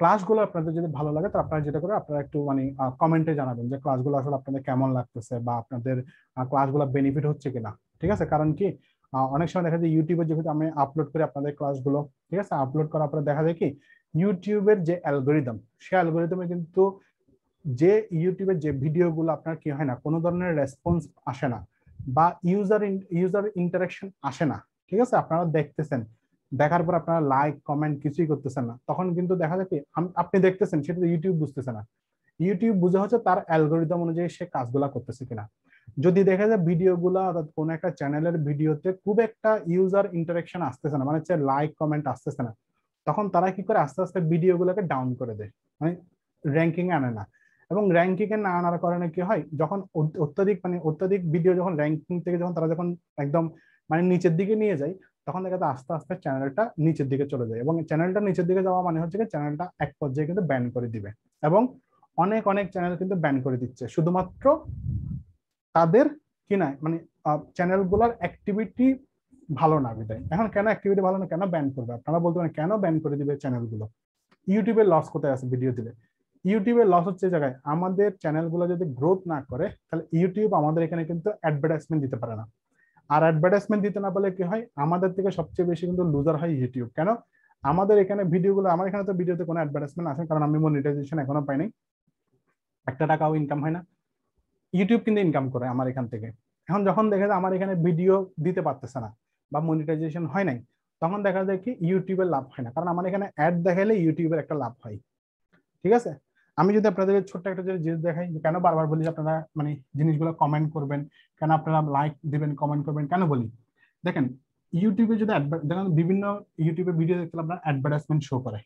ক্লাসগুলো আপনাদের যদি ভালো লাগে তো আপনারা যেটা করে আপনারা একটু মানে কমেন্টে জানাবেন যে ক্লাসগুলো আসলে আপনাদের কেমন লাগতেছে বা আপনাদের ক্লাসগুলো বেনিফিট হচ্ছে কিনা। ঠিক আছে, কারণ কি অনেক সময় দেখা যায় ইউটিউবে যেহেতু আমি আপলোড করি আপনাদের ক্লাসগুলো, ঠিক আছে, আপলোড করার পরে দেখা যায় কি ইউটিউবের যে অ্যালগোরিদম, সে অ্যালগোরিদমে কিন্তু যে ইউটিউবের যে ভিডিওগুলো আপনার কি হয় না কোনো ধরনের রেসপন্স আসে না বা ইউজার ইন্টারাকশন আসে না। ঠিক আছে, আপনারা দেখতেছেন, দেখার পর আপনারা লাইক কমেন্ট কিছুই করতেছেন না, তখন কিন্তু দেখা যায় কি আপনি দেখতেছেন সেটা ইউটিউব বুঝতেছে না। ইউটিউব বুঝে হচ্ছে তার অ্যালগোরিদম অনুযায়ী সে কাজগুলা করতেছে কিনা। যদি দেখা যায় ভিডিওগুলা অর্থাৎ কোন একটা চ্যানেলের ভিডিওতে খুব একটা ইউজার ইন্টারাকশন আসতেছে না, মানে হচ্ছে লাইক কমেন্ট আসতেছে না, তখন তারা কি করে আস্তে আস্তে ভিডিওগুলোকে ডাউন করে দেয়, মানে র্যাঙ্কিং এ আনে না। এবং র্যাঙ্কিং এ না আনার কারণে কি হয়, যখন অত্যাধিক ভিডিও যখন র্যাঙ্কিং থেকে যখন তারা যখন একদম মানে নিচের দিকে নিয়ে যায়, তখন দেখা যায় আস্তে আস্তে চ্যানেলটা নিচের দিকে চলে যায়, এবং চ্যানেলটা নিচের দিকে যাওয়া মানে হচ্ছে চ্যানেলটা এক পর্যায়ে কিন্তু ব্যান করে দিবে। এবং অনেক অনেক চ্যানেল কিন্তু ব্যান করে দিচ্ছে শুধুমাত্র তাদের কি না মানে চ্যানেলগুলোর অ্যাক্টিভিটি ভালো না বিদায়। এখন কেন অ্যাক্টিভিটি ভালো না, কেন ব্যান করবে, আপনারা বলতে পারেন কেন ব্যান করে দিবে চ্যানেলগুলো। ইউটিউবের লস কোথায় আছে ভিডিও দিলে? ইউটিউবের লস হচ্ছে জায়গায় আমাদের চ্যানেলগুলো যদি গ্রোথ না করে তাহলে ইউটিউব আমাদের এখানে কিন্তু অ্যাডভার্টাইজমেন্ট দিতে পারে না। আর অ্যাডভার্টাইজমেন্ট দিতে না পারলে কি হয়, আমাদের থেকে সবচেয়ে বেশি কিন্তু লুজার হয় ইউটিউব। কেন? আমাদের এখানে ভিডিওগুলো, আমার এখানে তো ভিডিওতে কোনো অ্যাডভার্টাইজমেন্ট আসে কারণ আমি মনিটাইজেশন এখনো পাইনি, 1 টাকাও ইনকাম হয় না। ইউটিউব কিন্তু ইনকাম করে আমার এখান থেকে। এখন যখন দেখা যায় আমার এখানে ভিডিও দিতে পারতেছে না বা মনিটাইজেশন হয় নাই, তখন দেখা যায় কি ইউটিউবের লাভ হয় না, কারণ আমার এখানে অ্যাড দেখালে ইউটিউবের একটা লাভ হয়। ঠিক আছে, আমি যদি আপনাদের ছোট্ট একটা জিনিস দেখাই, কেন বারবার বলি আপনারা মানে জিনিসগুলো কমেন্ট করবেন, কেন আপনারা লাইক দিবেন কমেন্ট করবেন কেন বলি, দেখেন ইউটিউবে যদি দেখেন বিভিন্ন ইউটিউবে ভিডিও দেখতে আপনার অ্যাডভার্টাইজমেন্ট শো করে,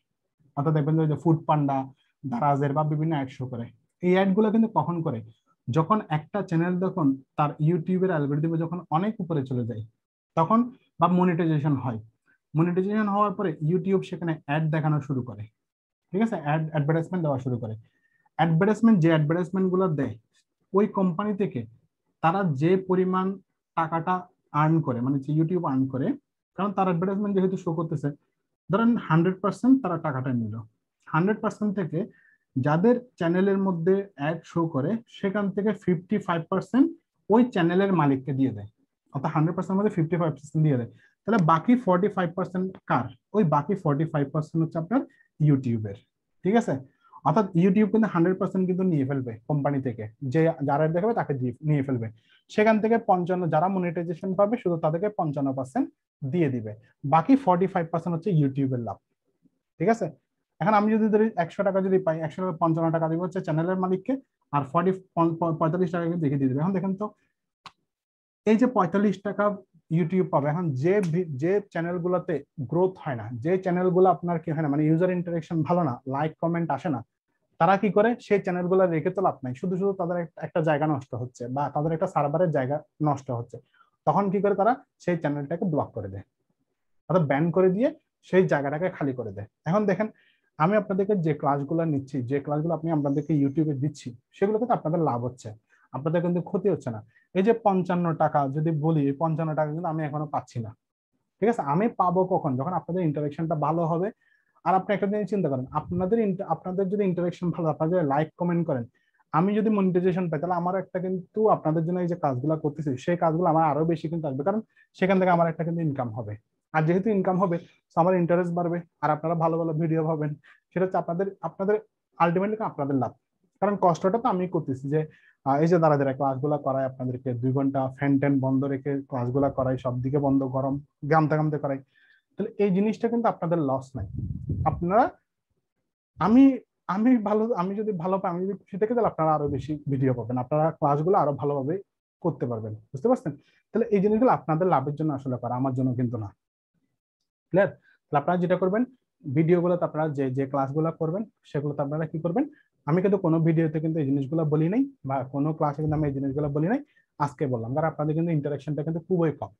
অর্থাৎ দেখবেন যে ফুড পান্ডা, দারাজের বা বিভিন্ন অ্যাড শো করে। এই অ্যাড গুলো কিন্তু কখন করে, যখন একটা চ্যানেল যখন তার ইউটিউবের অ্যালগরিদমে যখন অনেক উপরে চলে যায় তখন, বা মনিটাইজেশন হয়, মনিটাইজেশন হওয়ার পরে ইউটিউব সেখানে অ্যাড দেখানো শুরু করে। ঠিক আছে, অ্যাডভার্টাইজমেন্ট দেওয়া শুরু করে। যে অ্যাডভার্টাইজমেন্ট গুলো দেয় ওই কোম্পানি থেকে তারা যে পরিমাণ টাকাটা আর্ন করে, মানে যে ইউটিউব আর্ন করে, কারণ তার অ্যাডভার্টাইজমেন্ট যেহেতু শো করতেছে, ধরেন 100% তারা টাকাটা নিল, 100% থেকে যাদের চ্যানেলের মধ্যে অ্যাড শো করে সেখান থেকে 55% ওই চ্যানেলের মালিককে দিয়ে দেয়, অর্থাৎ 100% মধ্যে 55% দিয়ে দেয়। তাহলে বাকি 45% কার? ওই বাকি 45% হচ্ছে আপনার ইউটিউবের। ঠিক আছে, অর্থাৎ ইউটিউব কিন্তু 100% কিন্তু নিয়ে ফেলবে কোম্পানি থেকে, যে যারা দেখাবে তাকে নিয়ে ফেলবে। সেখান থেকে 55 যারা মনিটাইজেশন পাবে শুধু তাদেরকে 55% দিয়ে দিবে, বাকি 45% হচ্ছে ইউটিউবের লাভ। ঠিক আছে, এখন আমি যদি ধরি 100 টাকা যদি পাই, 100 টাকা 55 টাকা দিব হচ্ছে চ্যানেলের মালিককে, আর 45 টাকা কিন্তু দেখে দিয়ে দিবে। এখন দেখেন তো এই যে 45 টাকা ইউটিউব পাবে, এখন যে চ্যানেলগুলোতে গ্রোথ হয় না, যে চ্যানেলগুলো আপনার কি হয় না মানে ইউজার ইন্টারাকশন ভালো না, লাইক কমেন্ট আসে না, তারা কি করে সেই চ্যানেলগুলো রেখে তো লাভ নাই, শুধু শুধু তাদের একটা জায়গা নষ্ট হচ্ছে বা তাদের একটা সার্ভারের জায়গা নষ্ট হচ্ছে। তখন কি করে তারা সেই চ্যানেলটাকে ব্লক করে দেয়, অর্থাৎ ব্যান করে দিয়ে সেই জায়গাটাকে খালি করে দেয়। এখন দেখেন আমি আপনাদেরকে যে ক্লাসগুলো নিচ্ছি, যে ক্লাসগুলো আপনি আপনাদেরকে ইউটিউবে দিচ্ছি, সেগুলো কিন্তু আপনাদের লাভ হচ্ছে, আপনাদের কিন্তু ক্ষতি হচ্ছে না। এই যে 55 টাকা যদি বলি, 55 টাকা কিন্তু আমি এখনো পাচ্ছি না। ঠিক আছে, আমি পাবো কখন? যখন আপনাদের ইন্টারাকশনটা ভালো হবে। আর আপনি একটা জিনিস চিন্তা করেন, আপনাদের যদি ইন্টারাকশন ভালো, আপনারা যদি লাইক কমেন্ট করেন, আমি যদি মনিটাইজেশন পাই তাহলে আমার একটা কিন্তু আপনাদের জন্য এই যে কাজগুলো করতেছি সেই কাজগুলো আমার আরো বেশি কিন্তু আসবে, কারণ সেখান থেকে আমার একটা কিন্তু ইনকাম হবে। আর যেহেতু ইনকাম হবে আমার ইন্টারেস্ট বাড়বে, আর আপনারা ভালো ভালো ভিডিও পাবেন, সেটা হচ্ছে আপনাদের আপনাদের আলটিমেটলি আপনাদের লাভ। কারণ কষ্টটা তো আমি করতেছি, যে এই যে দাঁড়া দাঁড়া ক্লাসগুলো করায় আপনাদেরকে 2 ঘন্টা ফ্যান ট্যান বন্ধ রেখে ক্লাসগুলো করাই, সব দিকে বন্ধ, গরম গামতে গামতে করাই, তাহলে এই জিনিসটা কিন্তু আপনাদের লস নাই। আপনারা আমি আমি ভালো, আমি যদি ভালো পাই, আমি যদি খুশি থেকে, তাহলে আপনারা আরো বেশি ভিডিও পাবেন, আপনারা ক্লাসগুলো আরো ভালোভাবে করতে পারবেন। বুঝতে পারছেন? তাহলে এই জিনিসগুলো আপনাদের লাভের জন্য আসলে করা, আমার জন্য কিন্তু না। ক্লিয়ার? তাহলে আপনারা যেটা করবেন, ভিডিওগুলোতে আপনারা যে যে ক্লাসগুলো করবেন সেগুলোতে আপনারা কি করবেন, আমি কিন্তু কোনো ভিডিওতে কিন্তু এই জিনিসগুলো বলি নাই, বা কোনো ক্লাসে কিন্তু আমি এই জিনিসগুলো বলি নাই, আজকে বললাম, কারণ আপনাদের কিন্তু ইন্টারাকশনটা কিন্তু খুবই কম।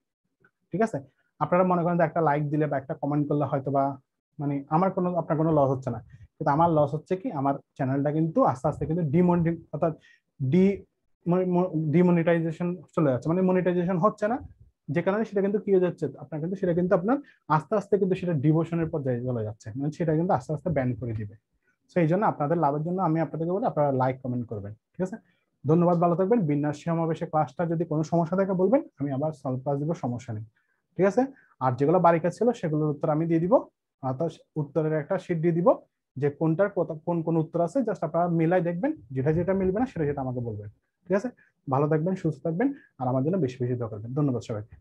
ঠিক আছে? আপনারা মনে করেন যে একটা লাইক দিলে বা একটা কমেন্ট করলে হয়তো বা মানে আমার কোনো, আপনার কোনো লস হচ্ছে না, কিন্তু আমার লস হচ্ছে কি, আমার চ্যানেলটা কিন্তু আস্তে আস্তে কিন্তু অর্থাৎ ডি ডিমনিটাইজেশন চলে যাচ্ছে, মানে মনিটাইজেশন হচ্ছে না, যে কারণে সেটা কিন্তু কি হয়ে যাচ্ছে, আপনার কিন্তু সেটা কিন্তু আপনার আস্তে আস্তে কিন্তু সেটা ডিভোশনের পর্যায়ে চলে যাচ্ছে, মানে সেটা কিন্তু আস্তে আস্তে ব্যান করে দিবে। তো এই জন্য আপনাদের লাভের জন্য আমি আপনাদেরকে বলি, আপনারা লাইক কমেন্ট করবেন। ঠিক আছে? ধন্যবাদ, ভালো থাকবেন। বিন্যাস সমাবেশে ক্লাসটা যদি কোনো সমস্যা থাকে বলবেন, আমি আবার সলভ ক্লাস দিব, সমস্যা নেই। ঠিক আছে? আর যেগুলো বাড়ি কাজ ছিল সেগুলোর উত্তর আমি দিয়ে দিব, উত্তরের একটা শীট দিয়ে দিব, যে কোনটার কোন কোন উত্তর আছে, জাস্ট আপনারা মিলাই দেখবেন, যেটা যেটা মিলবে না সেটা যেটা আমাকে বলবেন। ঠিক আছে? ভালো থাকবেন, সুস্থ থাকবেন, আর আমার জন্য বেশি বেশি দোয়া করবেন। ধন্যবাদ সবাইকে।